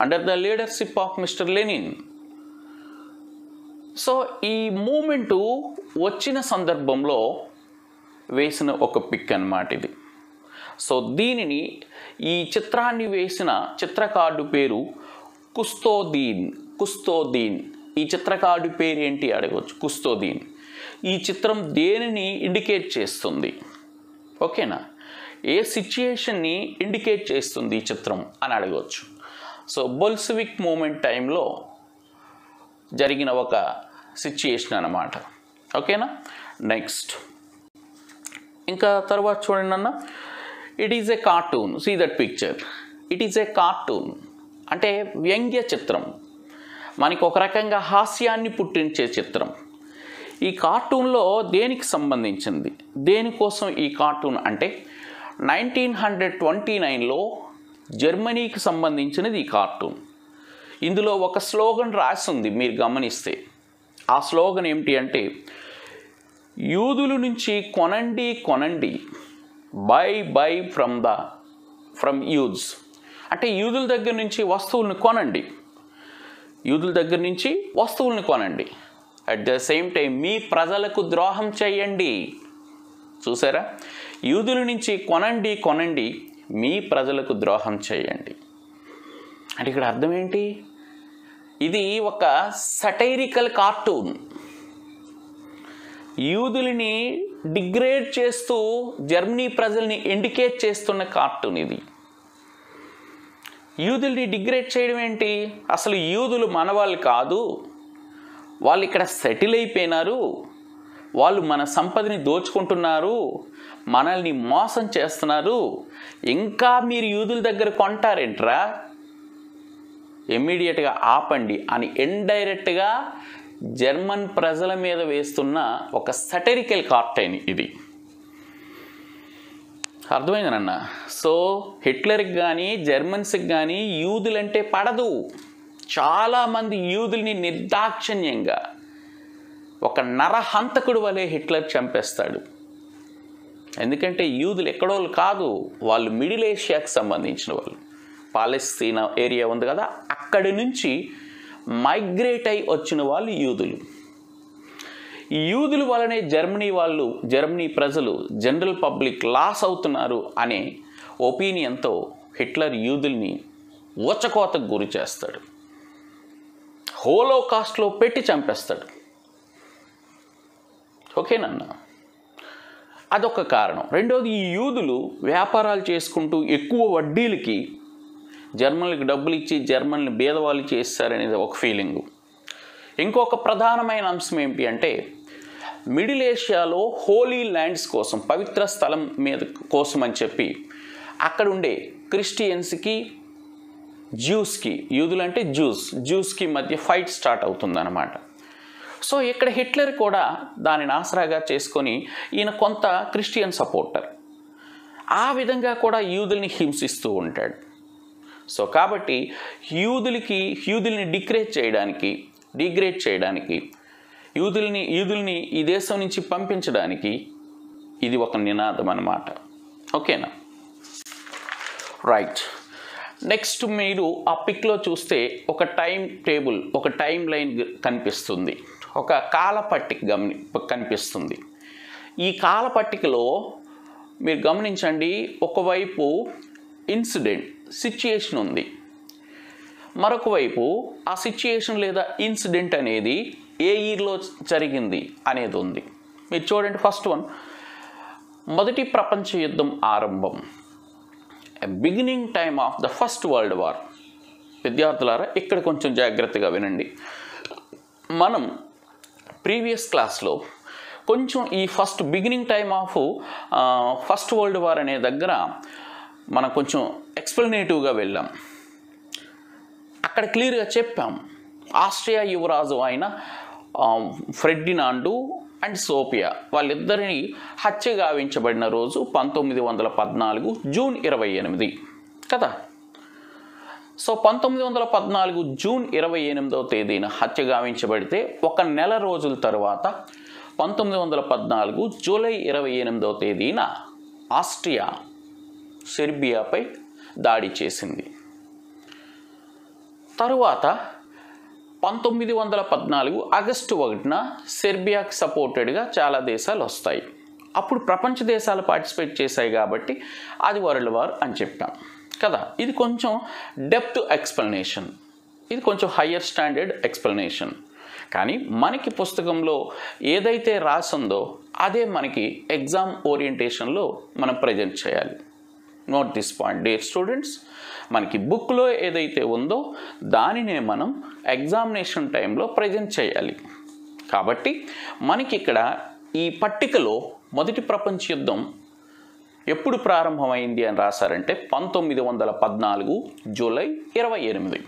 Under the leadership of mister Lenin. So ఈ మూమెంటు వచ్చిన సందర్భంలో వేసిన ఒక పిక్ అన్నమాట ఇది. సో దీనిని, ఈ చిత్రాన్ని వేసిన చిత్రకారుడు పేరు కుస్తోదీన్. ఈ చిత్రకారుడి పేరు ఏంటి అడగవచ్చు. కుస్తోదీన్. ఈ చిత్రం దేనిని ఇండికేట్ చేస్తుంది? ఓకేనా? ఏ సిచ్యుయేషన్ని ఇండికేట్ చేస్తుంది ఈ చిత్రం అని అడగవచ్చు. సో బొల్షెవిక్ మూమెంట్ టైంలో జరిగిన ఒక సిచ్యుయేషన్ అన్నమాట. ఓకేనా? నెక్స్ట్ ఇంకా తర్వాత చూడండి అన్న. It is a cartoon. See that picture. It is a cartoon అంటే వ్యంగ్య చిత్రం, మనకి ఒక రకంగా హాస్యాన్ని పుట్టించే చిత్రం. ఈ కార్టూన్లో దేనికి సంబంధించింది, దేనికోసం ఈ కార్టూన్ అంటే 1929లో జర్మనీకి సంబంధించినది ఈ కార్టూన్. ఇందులో ఒక స్లోగన్ రాసి ఉంది, మీరు గమనిస్తే. ఆ స్లోగన్ ఏమిటి అంటే, యూదుల నుంచి కొనండి, బై ఫ్రమ్ యూద్స్. అంటే యూదుల దగ్గర నుంచి వస్తువులను కొనండి, యూదుల దగ్గర నుంచి వస్తువులను కొనండి. అట్ ద సేమ్ టైం మీ ప్రజలకు ద్రోహం చేయండి. చూసారా? యూదుల నుంచి కొనండి, మీ ప్రజలకు ద్రోహం చేయండి. అంటే ఇక్కడ అర్థం ఏంటి? ఇది ఒక సటైరికల్ కార్టూన్. యూదులని డిగ్రేడ్ చేస్తూ జర్మనీ ప్రజల్ని ఇండికేట్ చేస్తున్న కార్టూన్ ఇది. యూదుల్ని డిగ్రేడ్ చేయడం ఏంటి? అసలు యూదులు మనవాళ్ళు కాదు, వాళ్ళు ఇక్కడ సెటిల్ అయిపోయినారు, వాళ్ళు మన సంపదని దోచుకుంటున్నారు, మనల్ని మోసం చేస్తున్నారు, ఇంకా మీరు యూదుల దగ్గర కొంటారేంట్రా, ఇమ్మీడియట్గా ఆపండి అని ఇండైరెక్ట్గా జర్మన్ ప్రజల మీద వేస్తున్న ఒక సటరికల్ కార్టైన్ ఇది. అర్థమైందనన్న. సో హిట్లర్కి కానీ జర్మన్స్కి కానీ యూదులంటే పడదు. చాలామంది యూదుల్ని నిర్దాక్షిణ్యంగా ఒక నరహంతకుడు వలె హిట్లర్ చంపేస్తాడు. ఎందుకంటే యూదులు ఎక్కడోళ్ళు కాదు, వాళ్ళు మిడిల్ ఏషియాకి సంబంధించిన వాళ్ళు. పాలస్తీనా ఏరియా ఉంది కదా, అక్కడి నుంచి మైగ్రేట్ అయి వచ్చిన వాళ్ళు యూదులు. ఈ యూదుల వలనే జర్మనీ ప్రజలు జనరల్ పబ్లిక్ లాస్ అవుతున్నారు అనే ఒపీనియన్తో హిట్లర్ యూదుల్ని ఊచకోతకు గురి చేస్తాడు. హోలోకాస్ట్లో పెట్టి చంపేస్తాడు. ఓకేనన్నా, అదొక కారణం. రెండోది, ఈ యూదులు వ్యాపారాలు చేసుకుంటూ ఎక్కువ వడ్డీలకి జర్మన్లకు డబ్బులు ఇచ్చి జర్మన్లు బీదవాళ్ళు చేస్తారనేది ఒక ఫీలింగు. ఇంకొక ప్రధానమైన అంశం ఏంటి అంటే, మిడిల్ ఏషియాలో హోలీ ల్యాండ్స్ కోసం, పవిత్ర స్థలం మీద కోసం అని చెప్పి అక్కడ ఉండే క్రిస్టియన్స్కి జ్యూస్కి, యూదులు అంటే జ్యూస్కి మధ్య ఫైట్ స్టార్ట్ అవుతుందన్నమాట. సో ఇక్కడ హిట్లర్ కూడా దానిని ఆసరాగా చేసుకొని ఈయన కొంత క్రిస్టియన్ సపోర్టర్, ఆ విధంగా కూడా యూదుల్ని హింసిస్తూ ఉంటాడు. సో కాబట్టి యూదుల్ని డిగ్రేడ్ చేయడానికి యూదుల్ని ఈ దేశం నుంచి పంపించడానికి ఇది ఒక నినాదం అన్నమాట. ఓకేనా, రైట్. నెక్స్ట్ మీరు ఆ పిక్లో చూస్తే ఒక టైం టేబుల్, ఒక టైం లైన్ కనిపిస్తుంది, ఒక కాలపట్టిక కనిపిస్తుంది. ఈ కాలపట్టికలో మీరు గమనించండి, ఒకవైపు సిచ్యుయేషన్ ఉంది, మరొక వైపు ఆ సిచ్యుయేషన్ లేదా ఇన్సిడెంట్ అనేది ఏ ఇయర్లో జరిగింది అనేది ఉంది. మీరు చూడండి, ఫస్ట్ వన్, మొదటి ప్రపంచ యుద్ధం ఆరంభం, beginning time of the first world war. విద్యార్థులారా ఇక్కడ కొంచెం జాగ్రత్తగా వినండి. మనం ప్రీవియస్ క్లాస్లో కొంచెం ఈ beginning time of first world war అనే దగ్గర మనం కొంచెం ఎక్స్ప్లెనేటివ్గా వెళ్ళాం. అక్కడ క్లియర్గా చెప్పాం, ఆస్ట్రియా యువరాజు అయిన ఫెర్డినాండు అండ్ సోఫియా వాళ్ళిద్దరిని హత్య గావించబడిన రోజు 1914 జూన్ 28 కదా. సో 1914 జూన్ 28వ తేదీన హత్య గావించబడితే ఒక నెల రోజుల తర్వాత 1914 జూలై 28వ తేదీన ఆస్ట్రియా సెర్బియాపై దాడి చేసింది. తరువాత 1914 ఆగస్టు 1న సెర్బియాకి సపోర్టెడ్గా చాలా దేశాలు వస్తాయి. అప్పుడు ప్రపంచ దేశాలు పార్టిసిపేట్ చేశాయి కాబట్టి అది వరల్డ్ వార్ అని చెప్పాం కదా. ఇది కొంచెం డెప్త్ ఎక్స్ప్లెనేషన్, ఇది కొంచెం హయ్యర్ స్టాండర్డ్ ఎక్స్ప్లెనేషన్. కానీ మనకి పుస్తకంలో ఏదైతే రాసిందో అదే మనకి ఎగ్జామ్ ఓరియంటేషన్లో మనం ప్రజెంట్ చేయాలి. Note this point dear students, మనకి బుక్లో ఏదైతే ఉందో దానినే మనం ఎగ్జామినేషన్ టైంలో ప్రజెంట్ చేయాలి. కాబట్టి మనకి ఇక్కడ ఈ పట్టికలో మొదటి ప్రపంచ యుద్ధం ఎప్పుడు ప్రారంభమైంది అని రాశారంటే 1914 జూలై 28.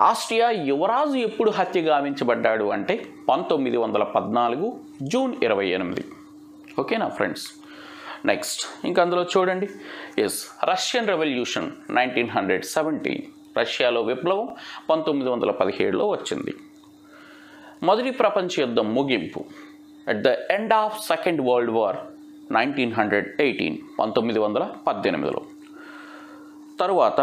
ఆస్ట్రియా యువరాజు ఎప్పుడు హత్య గావించబడ్డాడు అంటే 1914 జూన్ 28. ఓకేనా ఫ్రెండ్స్. నెక్స్ట్ ఇంకా అందులో చూడండి, రష్యన్ రెవల్యూషన్ 1917, రష్యాలో విప్లవం 1917లో వచ్చింది. మొదటి ప్రపంచ యుద్ధం ముగింపు, at the end of second world war 1918, 1918లో. తరువాత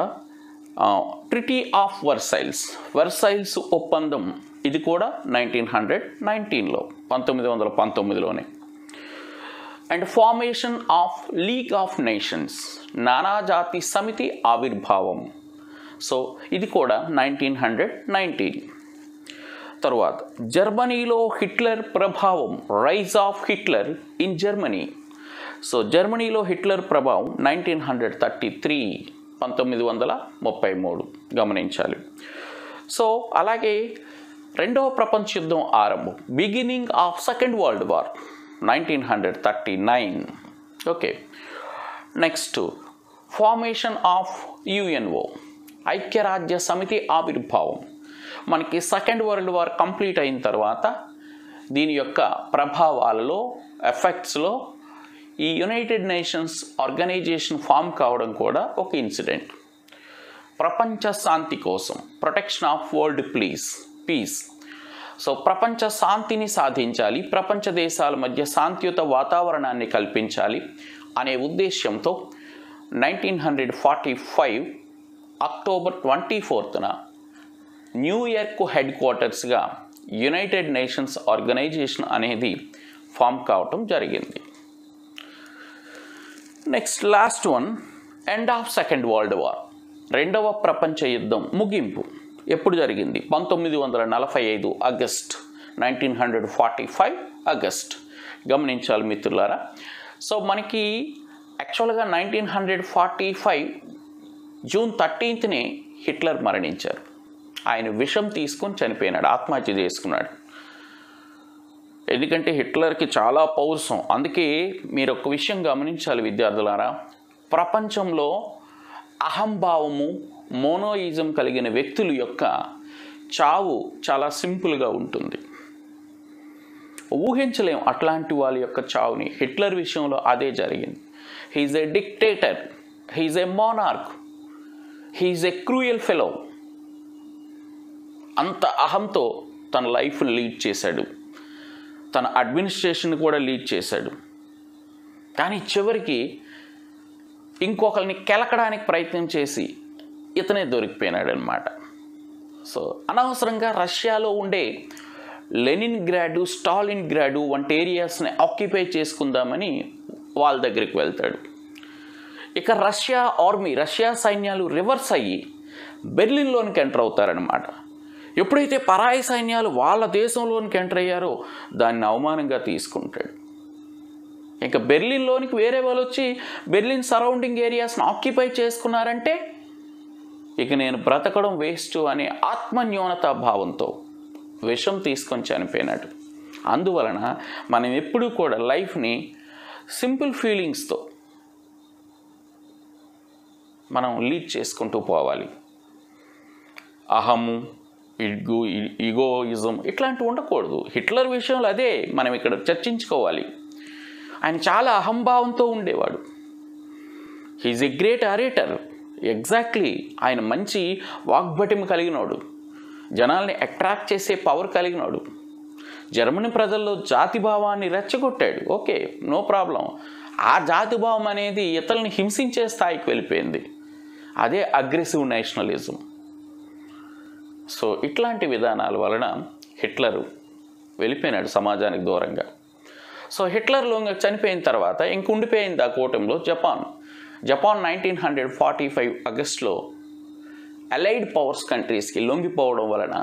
ట్రిటీ ఆఫ్ వర్సైల్స్ ఒప్పందం, ఇది కూడా 1919లో, 1919లోనే. And formation of League of Nations, నానాజాతి సమితి ఆవిర్భావం. సో ఇది కూడా 1919. తరువాత జర్మనీలో హిట్లర్ ప్రభావం, rise of Hitler in Germany. So జర్మనీలో హిట్లర్ ప్రభావం 1933, 1933 గమనించాలి. సో అలాగే రెండవ ప్రపంచ యుద్ధం ఆరంభం, beginning of second world war 1939. Okay. Next formation of UNO, ఐక్యరాజ్య సమితి ఆవిర్భావం మనకి సెకండ్ వరల్డ్ వార్ కంప్లీట్ అయిన తర్వాత దీని యొక్క ప్రభావాలలో ఎఫెక్ట్స్లో ఈ యునైటెడ్ నేషన్స్ ఆర్గనైజేషన్ ఫామ్ కావడం కూడా ఒక ఇన్సిడెంట్. ప్రపంచ శాంతి కోసం, protection of world peace. So ప్రపంచ శాంతిని సాధించాలి, ప్రపంచ దేశాల మధ్య శాంతియుత వాతావరణాన్ని కల్పించాలి అనే ఉద్దేశ్యంతో 1945 అక్టోబర్ 24న న్యూయార్క్ హెడ్ క్వార్టర్స్గా యునైటెడ్ నేషన్స్ ఆర్గనైజేషన్ అనేది ఫామ్ కావటం జరిగింది. Next last one, end of second world war. రెండవ ప్రపంచ యుద్ధం ముగింపు ఎప్పుడు జరిగింది? 1945 ఆగస్ట్, 1945 ఆగస్ట్. గమనించాలి మిత్రులారా. సో మనకి యాక్చువల్గా 1945 జూన్ 13నే హిట్లర్ మరణించారు. ఆయన విషం తీసుకొని చనిపోయినాడు, ఆత్మహత్య చేసుకున్నాడు. ఎందుకంటే హిట్లర్కి చాలా పౌరుషం. అందుకే మీరు ఒక విషయం గమనించాలి విద్యార్థులారా, ప్రపంచంలో అహంభావము, మోనోయిజం కలిగిన వ్యక్తుల యొక్క చావు చాలా సింపుల్గా ఉంటుంది. ఊహించలేం అట్లాంటి వాళ్ళ యొక్క చావుని. హిట్లర్ విషయంలో అదే జరిగింది. హీఈస్ ఏ డిక్టేటర్, హీఈస్ ఏ మోనార్క్, హీఈస్ ఏ క్రూయల్ ఫెలో. అంత అహంతో తన లైఫ్ని లీడ్ చేశాడు, తన అడ్మినిస్ట్రేషన్ కూడా లీడ్ చేశాడు. కానీ చివరికి ఇంకొకరిని కెలకడానికి ప్రయత్నం చేసి ఇతనే దొరికిపోయినాడు అనమాట. సో అనవసరంగా రష్యాలో ఉండే లెనిన్గ్రాడు, స్టాలిన్గ్రాడు వంటి ఏరియాస్ని ఆక్యుపై చేసుకుందామని వాళ్ళ దగ్గరికి వెళ్తాడు. ఇక రష్యా ఆర్మీ, రష్యా సైన్యాలు రివర్స్ అయ్యి బెర్లిన్లోనికి ఎంటర్ అవుతారనమాట. ఎప్పుడైతే పరాయి సైన్యాలు వాళ్ళ దేశంలోనికి ఎంటర్ అయ్యారో దాన్ని అవమానంగా తీసుకుంటాడు. ఇంకా బెర్లిన్లోనికి వేరే వాళ్ళు వచ్చి బెర్లిన్ సరౌండింగ్ ఏరియాస్ని ఆక్యుపై చేసుకున్నారంటే ఇక నేను బ్రతకడం వేస్ట్ అనే ఆత్మన్యూనతా భావంతో విషం తీసుకొని చనిపోయినాడు. అందువలన మనం ఎప్పుడూ కూడా లైఫ్ని సింపుల్ ఫీలింగ్స్తో మనం లీడ్ చేసుకుంటూ పోవాలి. అహము, ఈగోయిజం ఇట్లాంటివి ఉండకూడదు. హిట్లర్ విషయంలో అదే మనం ఇక్కడ చర్చించుకోవాలి. ఆయన చాలా అహంభావంతో ఉండేవాడు. He is a great orator. Exactly, ఆయన మంచి వాగ్భటిమ కలిగినోడు, జనాల్ని అట్రాక్ట్ చేసే పవర్ కలిగినోడు. జర్మనీ ప్రజల్లో జాతిభావాన్ని రెచ్చగొట్టాడు. Okay, no problem. ఆ జాతిభావం అనేది ఇతరులని హింసించే స్థాయికి వెళ్ళిపోయింది. అదే అగ్రెసివ్ నేషనలిజం. సో ఇట్లాంటి విధానాల వలన హిట్లరు వెళ్ళిపోయినాడు సమాజానికి దూరంగా. సో హిట్లర్లో చనిపోయిన తర్వాత ఇంక ఉండిపోయింది ఆ కూటమిలో జపాన్. 1945 ఆగస్టులో అలైడ్ పవర్స్ కంట్రీస్కి లొంగిపోవడం వలన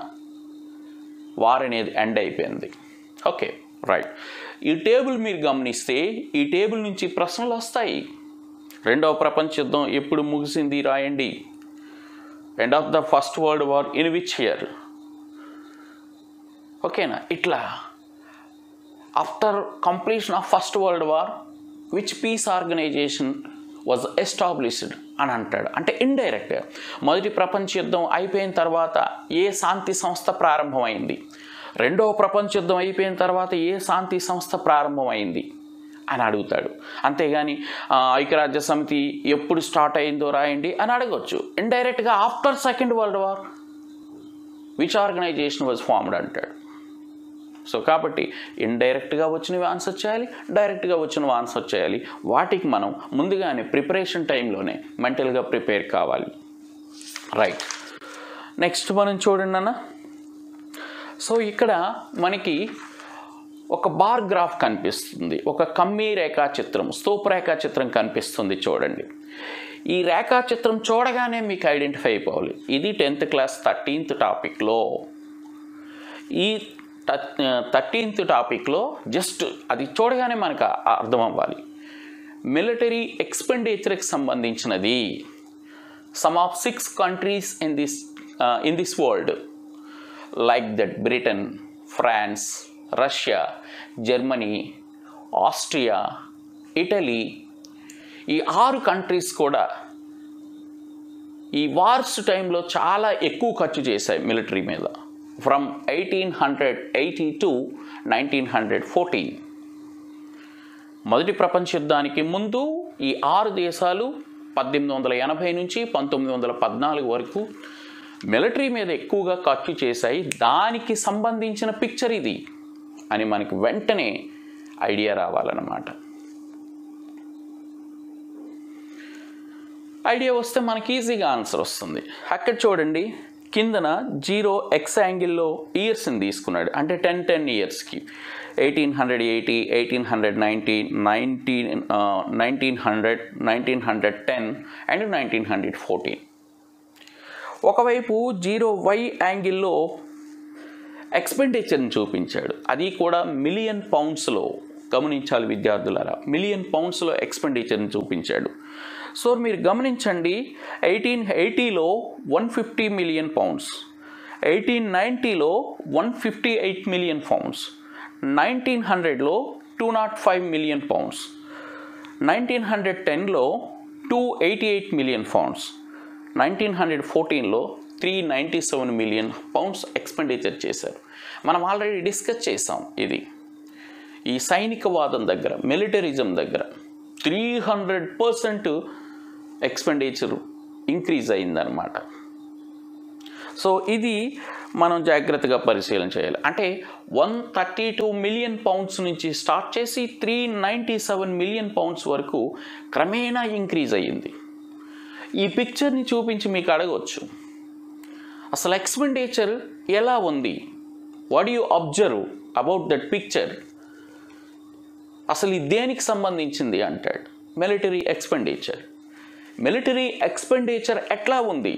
వార్ అనేది ఎండ్ అయిపోయింది. Okay, right. ఈ టేబుల్ మీరు గమనిస్తే ఈ టేబుల్ నుంచి ప్రశ్నలు వస్తాయి. రెండవ ప్రపంచ యుద్ధం ఎప్పుడు ముగిసింది రాయండి. End of the first world war in which year? ఓకేనా? ఇట్లా after completion of first world war which peace organization was established అని అంటాడు. అంటే ఇండైరెక్ట్గా మొదటి ప్రపంచ యుద్ధం అయిపోయిన తర్వాత ఏ శాంతి సంస్థ ప్రారంభమైంది, రెండవ ప్రపంచ యుద్ధం అయిపోయిన తర్వాత ఏ శాంతి సంస్థ ప్రారంభమైంది అని అడుగుతాడు. అంతేగాని ఐక్యరాజ్య సమితి ఎప్పుడు స్టార్ట్ అయిందో రాయండి అని అడగవచ్చు. ఇండైరెక్ట్గా after second world war which organization was formed అంటాడు. సో కాబట్టి ఇండైరెక్ట్గా వచ్చినవి ఆన్సర్ చేయాలి, డైరెక్ట్గా వచ్చినవి ఆన్సర్ చేయాలి. వాటికి మనం ముందుగానే ప్రిపరేషన్ టైంలోనే మెంటల్గా ప్రిపేర్ కావాలి. రైట్. నెక్స్ట్ మనం చూడండి అన్న. సో ఇక్కడ మనకి ఒక బార్ గ్రాఫ్ కనిపిస్తుంది, ఒక కమ్మీ రేఖాచిత్రం, స్తూప రేఖాచిత్రం కనిపిస్తుంది చూడండి. ఈ రేఖాచిత్రం చూడగానే మీకు ఐడెంటిఫై అయిపోవాలి. ఇది 10th క్లాస్ 13th టాపిక్లో. ఈ 13th టాపిక్లో జస్ట్ అది చూడగానే మనకు అర్థం అవ్వాలి. మిలిటరీ ఎక్స్పెండిచర్కి సంబంధించినది. Sum of 6 countries in this world like that Britain, France, Russia, Germany, Austria, Italy, ఈ 6 కంట్రీస్ కూడా ఈ వార్స్ టైంలో చాలా ఎక్కువ ఖర్చు చేశాయి మిలిటరీ మీద. From 1880 to 1914. మొదటి ప్రపంచ యుద్ధానికి ముందు ఈ 6 దేశాలు 1880 నుంచి 1914 వరకు మిలిటరీ మీద ఎక్కువగా ఖర్చు చేశాయి, దానికి సంబంధించిన పిక్చర్ ఇది అని మనకి వెంటనే ఐడియా రావాలన్నమాట. ఐడియా వస్తే మనకి ఈజీగా ఆన్సర్ వస్తుంది. అక్కడ చూడండి, కిందన 0x యాంగిల్లో ఇయర్స్ని తీసుకున్నాడు, అంటే 10 ఇయర్స్కి 1880, 1890, 1900, 1910 అండ్ 1914. ఒకవైపు 0y యాంగిల్లో ఎక్స్పెండిచర్ని చూపించాడు, అది కూడా మిలియన్ పౌండ్స్లో. గమనించాలి విద్యార్థులారా, మిలియన్ పౌండ్స్లో ఎక్స్పెండిచర్ని చూపించాడు. సో మీరు గమనించండి, 1880లో 150 మిలియన్ పౌండ్స్, 1890లో 158 మిలియన్ పౌండ్స్, 1900లో 205 మిలియన్ పౌండ్స్, 1910లో 288 మిలియన్ పౌండ్స్, 1914లో 397 మిలియన్ పౌండ్స్ ఎక్స్పెండిచర్ చేశారు. మనం ఆల్రెడీ డిస్కస్ చేసాం ఇది. ఈ సైనికవాదం దగ్గర, మిలిటరిజం దగ్గర 300% ఎక్స్పెండిచర్ ఇంక్రీజ్ అయిందనమాట. సో ఇది మనం జాగ్రత్తగా పరిశీలన చేయాలి. అంటే 132 మిలియన్ పౌండ్స్ నుంచి స్టార్ట్ చేసి 397 మిలియన్ పౌండ్స్ వరకు క్రమేణా ఇంక్రీజ్ అయ్యింది. ఈ పిక్చర్ని చూపించి మీకు అడగవచ్చు, అసలు ఎక్స్పెండిచర్ ఎలా ఉంది, what you observe about that picture, అసలు ఇది దేనికి సంబంధించింది అంటాడు. Military expenditure. మిలిటరీ ఎక్స్పెండిచర్ ఎట్లా ఉంది,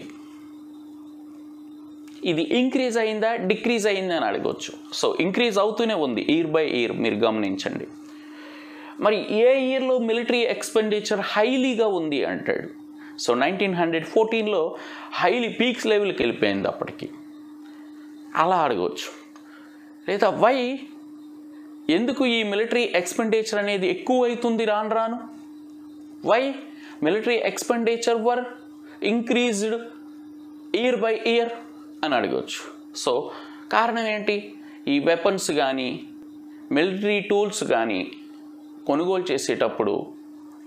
ఇది ఇంక్రీజ్ అయిందా డిక్రీజ్ అయిందా అని అడగవచ్చు. సో ఇంక్రీజ్ అవుతూనే ఉంది ఇయర్ బై ఇయర్, మీరు గమనించండి. మరి ఏ ఇయర్లో మిలిటరీ ఎక్స్పెండిచర్ హైలీగా ఉంది అంటాడు. సో 1914లో హైలీ పీక్స్ లెవెల్కి వెళ్ళిపోయింది అప్పటికి, అలా అడగవచ్చు. లేదా వై, ఎందుకు ఈ మిలిటరీ ఎక్స్పెండిచర్ అనేది ఎక్కువ అవుతుంది రాను రాను, why military expenditure were increased year by year అని అడగవచ్చు. సో కారణం ఏంటి, ఈ వెపన్స్ కానీ మిలిటరీ టూల్స్ కానీ కొనుగోలు చేసేటప్పుడు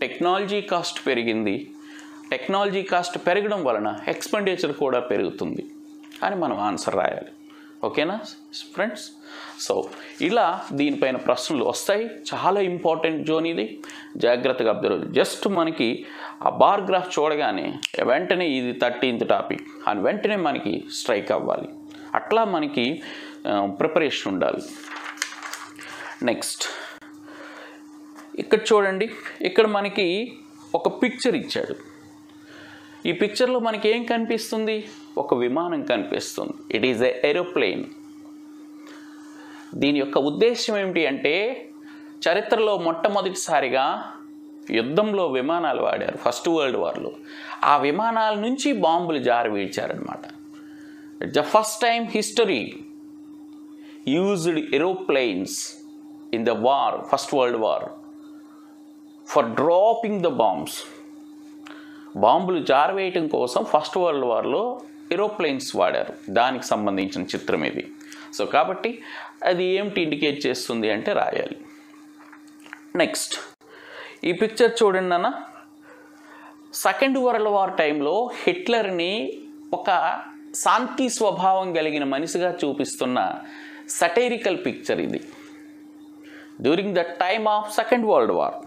టెక్నాలజీ కాస్ట్ పెరిగింది, టెక్నాలజీ కాస్ట్ పెరగడం వలన ఎక్స్పెండిచర్ కూడా పెరుగుతుంది అని మనం ఆన్సర్ రాయాలి. ఓకేనా ఫ్రెండ్స్? సో ఇలా దీనిపైన ప్రశ్నలు వస్తాయి. చాలా ఇంపార్టెంట్ జోన్ ఇది, జాగ్రత్తగా అబ్జర్వ్. జస్ట్ మనకి ఆ బార్ గ్రాఫ్ చూడగానే వెంటనే ఇది 13th టాపిక్ అని వెంటనే మనకి స్ట్రైక్ అవ్వాలి. అట్లా మనకి ప్రిపరేషన్ ఉండాలి. నెక్స్ట్ ఇక్కడ చూడండి, ఇక్కడ మనకి ఒక పిక్చర్ ఇచ్చాడు. ఈ పిక్చర్లో మనకి ఏం కనిపిస్తుంది, ఒక విమానం కనిపిస్తుంది. It is a aeroplane. దీని యొక్క ఉద్దేశం ఏమిటి అంటే, చరిత్రలో మొట్టమొదటిసారిగా యుద్ధంలో విమానాలు వాడారు ఫస్ట్ వరల్డ్ వార్లో. ఆ విమానాల నుంచి బాంబులు జారవీడ్చారనమాట. It's the first time history used aeroplanes in the war, first world war, for dropping the bombs. బాంబులు జారవేయటం కోసం ఫస్ట్ వరల్డ్ వార్లో ఏరోప్లేన్స్ వాడారు. దానికి సంబంధించిన చిత్రం ఇది. సో కాబట్టి అది ఏమిటి ఇండికేట్ చేస్తుంది అంటే రాయాలి. నెక్స్ట్ ఈ పిక్చర్ చూడండి అన్న, సెకండ్ వరల్డ్ వార్ టైంలో హిట్లర్ని ఒక శాంతి స్వభావం కలిగిన మనిషిగా చూపిస్తున్న సటైరికల్ పిక్చర్ ఇది. During the time of second world war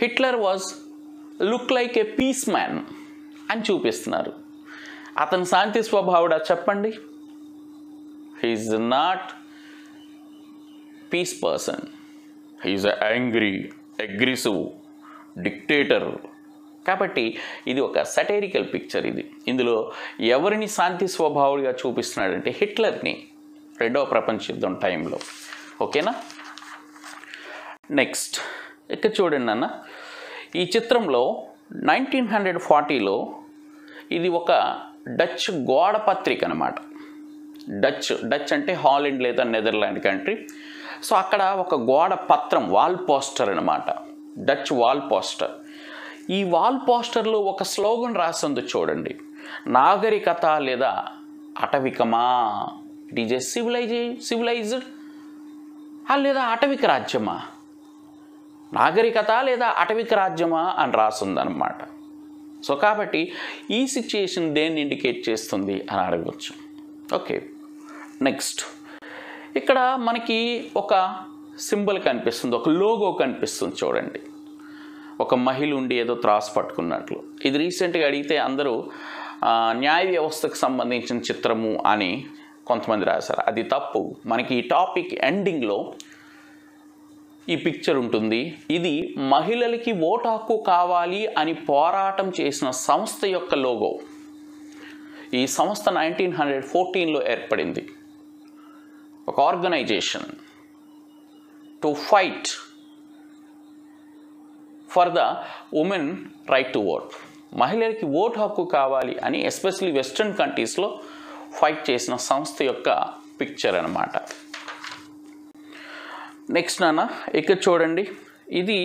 Hitler was look like a peace man అని చూపిస్తున్నారు. అతను శాంతి స్వభావుడా చెప్పండి? He's not peace person, he's angry, aggressive dictator. కాబట్టి ఇది ఒక సటైరికల్ పిక్చర్. ఇది ఇందులో ఎవరిని శాంతి స్వభావుడిగా చూపిస్తున్నాడంటే హిట్లర్ని, రెండవ ప్రపంచ యుద్ధం టైంలో. ఓకేనా? నెక్స్ట్ ఇక్కడ చూడండి అన్న, ఈ చిత్రంలో 1940లో ఇది ఒక డచ్ గోడ పత్రిక అనమాట. డచ్ అంటే హాలండ్ లేదా నెదర్లాండ్ కంట్రీ. సో అక్కడ ఒక గోడ పత్రం, వాల్ పోస్టర్ అనమాట, డచ్ వాల్ పోస్టర్. ఈ వాల్ పోస్టర్లో ఒక స్లోగన్ రాసింది చూడండి, నాగరికత లేదా అటవికమా? ఇట్ ఈజ్ ఏ సివిలైజ్డ్ లేదా అటవిక రాజ్యమా? నాగరికత లేదా అటవిక రాజ్యమా అని రాస్తుందన్నమాట. సో కాబట్టి ఈ సిచ్యుయేషన్ దేన్ని ఇండికేట్ చేస్తుంది అని అడగవచ్చు. ఓకే, నెక్స్ట్ ఇక్కడ మనకి ఒక సింబల్ కనిపిస్తుంది, ఒక లోగో కనిపిస్తుంది చూడండి. ఒక మహిళ ఉండి ఏదో త్రాసు పట్టుకున్నట్లు. ఇది రీసెంట్గా అడిగితే అందరూ న్యాయ వ్యవస్థకు సంబంధించిన చిత్రము అని కొంతమంది రాశారు. అది తప్పు. మనకి ఈ టాపిక్ ఎండింగ్లో ఈ పిక్చర్ ఉంటుంది. ఇది మహిళలకి ఓటు హక్కు కావాలి అని పోరాటం చేసిన సంస్థ యొక్క లోగో. ఈ సంస్థ 1914లో ఏర్పడింది. ఒక organization to fight for the women right to vote. మహిళలకి ఓటు హక్కు కావాలి అని ఎస్పెషల్లీ వెస్ట్రన్ కంట్రీస్లో ఫైట్ చేసిన సంస్థ యొక్క పిక్చర్ అన్నమాట. నెక్స్ట్ నాన్న ఇక్కడ చూడండి. ఇది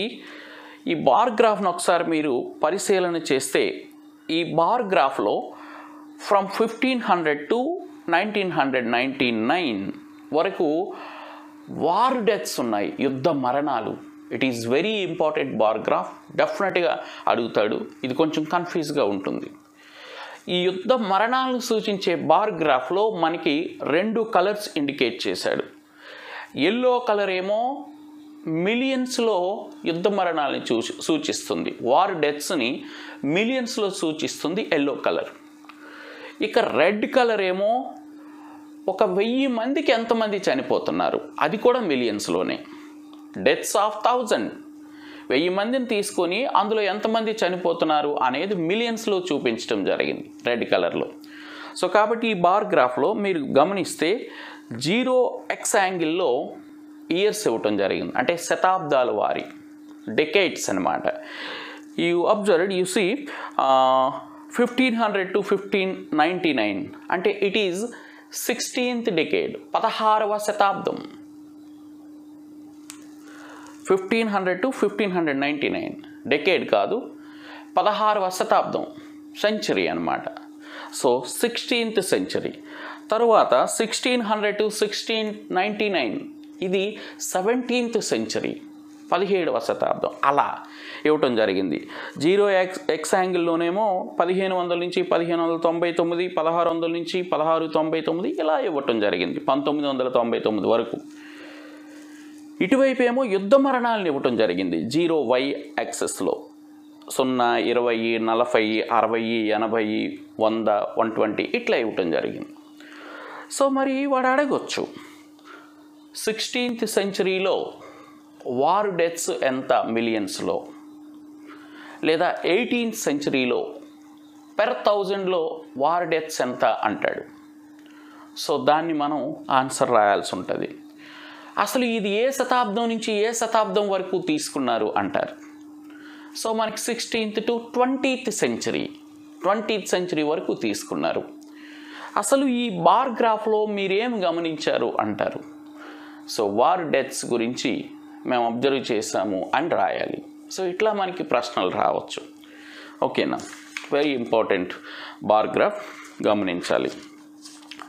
ఈ బార్ గ్రాఫ్ను ఒకసారి మీరు పరిశీలన చేస్తే ఈ బార్ గ్రాఫ్లో ఫ్రమ్ 1500 to 1999 వరకు వార్ డెత్స్ ఉన్నాయి, యుద్ధ మరణాలు. It is very important bar graph. డెఫినెట్గా అడుగుతాడు. ఇది కొంచెం కన్ఫ్యూజ్గా ఉంటుంది. ఈ యుద్ధ మరణాలను సూచించే బార్ గ్రాఫ్లో మనకి 2 కలర్స్ ఇండికేట్ చేశాడు. ఎల్లో కలర్ ఏమో మిలియన్స్లో యుద్ధ మరణాలని సూచిస్తుంది, వార్ డెత్స్ని మిలియన్స్లో సూచిస్తుంది ఎల్లో కలర్. ఇక రెడ్ కలర్ ఏమో 1000 మందికి ఎంతమంది చనిపోతున్నారు, అది కూడా మిలియన్స్లోనే. డెత్స్ ఆఫ్ 1000, 1000 మందిని తీసుకొని అందులో ఎంతమంది చనిపోతున్నారు అనేది మిలియన్స్లో చూపించడం జరిగింది రెడ్ కలర్లో. సో కాబట్టి ఈ బార్ గ్రాఫ్లో మీరు గమనిస్తే 0x యాంగిల్లో ఇయర్స్ ఇవ్వటం జరిగింది, అంటే శతాబ్దాల వారి, డెకేడ్స్ అనమాట. You observed, you see 1500 to 1599 అంటే ఇట్ ఈజ్ 16th డెకేడ్, 16వ శతాబ్దం. 1500 to 1599 డెకేడ్ కాదు, 16వ శతాబ్దం, సెంచరీ అనమాట. So 16th century. తరువాత 1600 to 1699 ఇది 17th సెంచరీ, 17వ శతాబ్దం. అలా ఇవ్వటం జరిగింది. 0x యాంగిల్లోనేమో 1500 నుంచి 1599, 1600 నుంచి 1699 ఇలా ఇవ్వటం జరిగింది 1999 వరకు. ఇటువైపు ఏమో యుద్ధ మరణాలను ఇవ్వటం జరిగింది 0y యాక్సెస్లో. 0, 20, 40, 60, 80, 100, 120 ఇట్లా ఇవ్వటం జరిగింది. సో మరి వాడు అడగొచ్చు, 16th సెంచరీలో వార్ డెత్స్ ఎంత మిలియన్స్లో, లేదా 18th సెంచరీలో per 1000లో వార్ డెత్స్ ఎంత అంటాడు. సో దాన్ని మనం ఆన్సర్ రాయాల్సి ఉంటుంది. అసలు ఇది ఏ శతాబ్దం నుంచి ఏ శతాబ్దం వరకు తీసుకున్నారు అంటారు. సో మనకి 16th to 20th century, 20th century వరకు తీసుకున్నారు. అసలు ఈ బార్ గ్రాఫ్లో మీరేం గమనించారు అంటారు. సో వార్ డెత్స్ గురించి మేము అబ్జర్వ్ చేసాము అని రాయాలి. సో ఇట్లా మనకి ప్రశ్నలు రావచ్చు. ఓకేనా, వెరీ ఇంపార్టెంట్ బార్ గ్రాఫ్ గమనించాలి.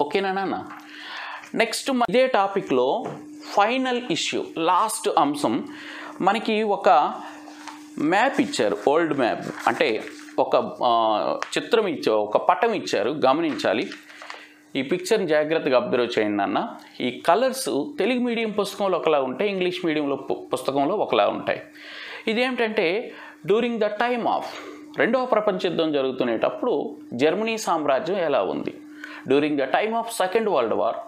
ఓకేనా నాన్న. నెక్స్ట్ ఇదే టాపిక్లో ఫైనల్ ఇష్యూ, లాస్ట్ అంశం, మనకి ఒక మ్యాప్ ఇచ్చారు, ఓల్డ్ మ్యాప్. అంటే ఒక చిత్రం ఇచ్చారు, ఒక పటం ఇచ్చారు, గమనించాలి. ఈ పిక్చర్ని జాగ్రత్తగా అబ్జర్వ్ చేయండి అన్న. ఈ కలర్స్ తెలుగు మీడియం పుస్తకంలో ఒకలా ఉంటాయి, ఇంగ్లీష్ మీడియంలో పుస్తకంలో ఒకలా ఉంటాయి. ఇదేమిటంటే డ్యూరింగ్ ద టైమ్ ఆఫ్ రెండవ ప్రపంచ యుద్ధం జరుగుతునేటప్పుడు జర్మనీ సామ్రాజ్యం ఎలా ఉంది. During the time of second world war,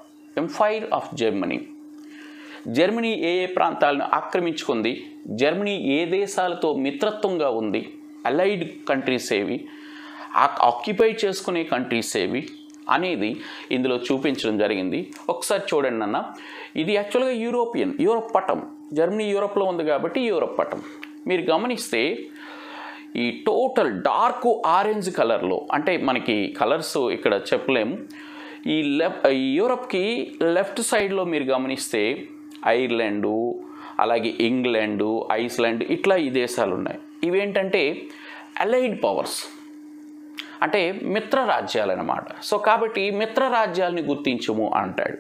empire of Germany. Germany ఏ ఏ ప్రాంతాలను ఆక్రమించుకుంది, జర్మనీ ఏ దేశాలతో మిత్రత్వంగా ఉంది, అలైడ్ కంట్రీస్ ఏవి, ఆక్యుపై చేసుకునే కంట్రీస్ ఏవి అనేది ఇందులో చూపించడం జరిగింది. ఒకసారి చూడండి అన్న. ఇది యాక్చువల్గా యూరోప్ పటం. జర్మనీ యూరోప్లో ఉంది కాబట్టి యూరోప్ పటం. మీరు గమనిస్తే ఈ టోటల్ డార్క్ ఆరెంజ్ కలర్లో, అంటే మనకి కలర్స్ ఇక్కడ చెప్పలేము. ఈ యూరోప్కి లెఫ్ట్ సైడ్లో మీరు గమనిస్తే ఐర్లాండు, అలాగే ఇంగ్లాండు, ఐస్లాండ్ ఇట్లా ఈ దేశాలు ఉన్నాయి. ఇవేంటంటే అలైడ్ పవర్స్. అంటే మిత్రరాజ్యాలు అన్నమాట. సో కాబట్టి మిత్రరాజ్యాలని గుర్తించము అంటాడు.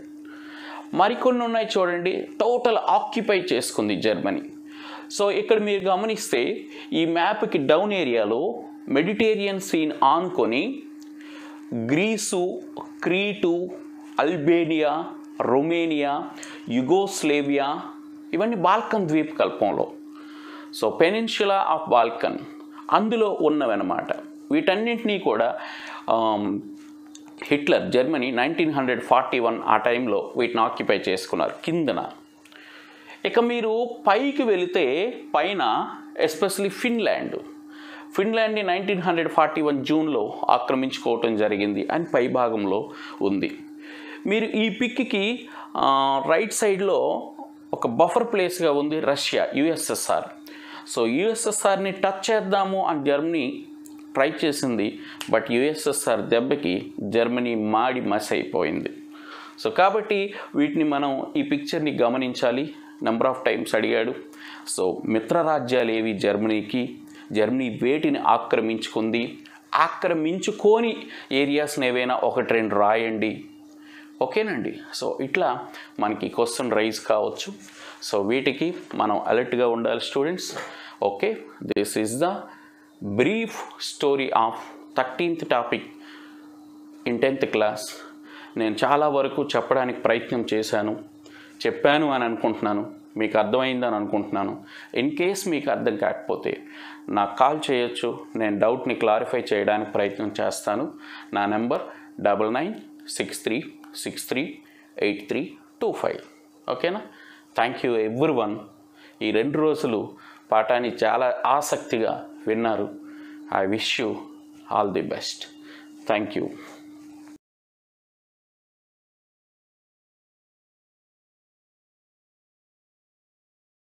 మరికొన్ని ఉన్నాయి చూడండి. టోటల్ ఆక్యుపై చేసుకుంది జర్మనీ. సో ఇక్కడ మీరు గమనిస్తే ఈ మ్యాప్కి డౌన్ ఏరియాలో మెడిటేరియన్ సీన్ ఆనుకొని Greece, Crete, Albania, Romania, Yugoslavia ఇవన్నీ బాల్కన్ ద్వీపకల్పంలో. సో పెనిన్సులా ఆఫ్ బాల్కన్ అందులో ఉన్నవన్నమాట. వీటన్నింటినీ కూడా హిట్లర్ జర్మనీ 1941 ఆ టైంలో వీటిని ఆక్యుపై చేసుకున్నారు కిందన. ఇక మీరు పైకి వెళితే పైన ఎస్పెషలీ ఫిన్లాండ్ని 1941 జూన్లో ఆక్రమించుకోవటం జరిగింది అని పై భాగంలో ఉంది. మీరు ఈ పిక్కి రైట్ సైడ్లో ఒక బఫర్ ప్లేస్గా ఉంది రష్యా, యుఎస్ఎస్ఆర్. సో యుఎస్ఎస్ఆర్ని టచ్ చేద్దాము అని జర్మనీ ట్రై చేసింది. బట్ యుఎస్ఎస్ఆర్ దెబ్బకి జర్మనీ మాడి మస్ అయిపోయింది. సో కాబట్టి వీటిని మనం ఈ పిక్చర్ని గమనించాలి. నెంబర్ ఆఫ్ టైమ్స్ అడిగాడు. సో మిత్రరాజ్యాలు ఏవి జర్మనీకి, జర్మనీ వేటిని ఆక్రమించుకుంది, ఆక్రమించుకోని ఏరియాస్ని ఏవైనా 1-2 రాయండి. ఓకేనండి. సో ఇట్లా మనకి క్వశ్చన్ రైజ్ కావచ్చు. సో వీటికి మనం అలర్ట్గా ఉండాలి students. Okay, this is the brief story of 13th topic in 10th class. నేను చాలా వరకు చెప్పడానికి ప్రయత్నం చెప్పాను అని అనుకుంటున్నాను. మీకు అర్థమైందని అనుకుంటున్నాను. ఇన్ కేస్ మీకు అర్థం కాకపోతే నాకు కాల్ చేయొచ్చు. నేను డౌట్ని క్లారిఫై చేయడానికి ప్రయత్నం చేస్తాను. నా నెంబర్ 9963638325. ఓకేనా? Thank you everyone. ఈ 2 రోజులు పాఠాన్ని చాలా ఆసక్తిగా విన్నారు. I wish you all the best. Thank you.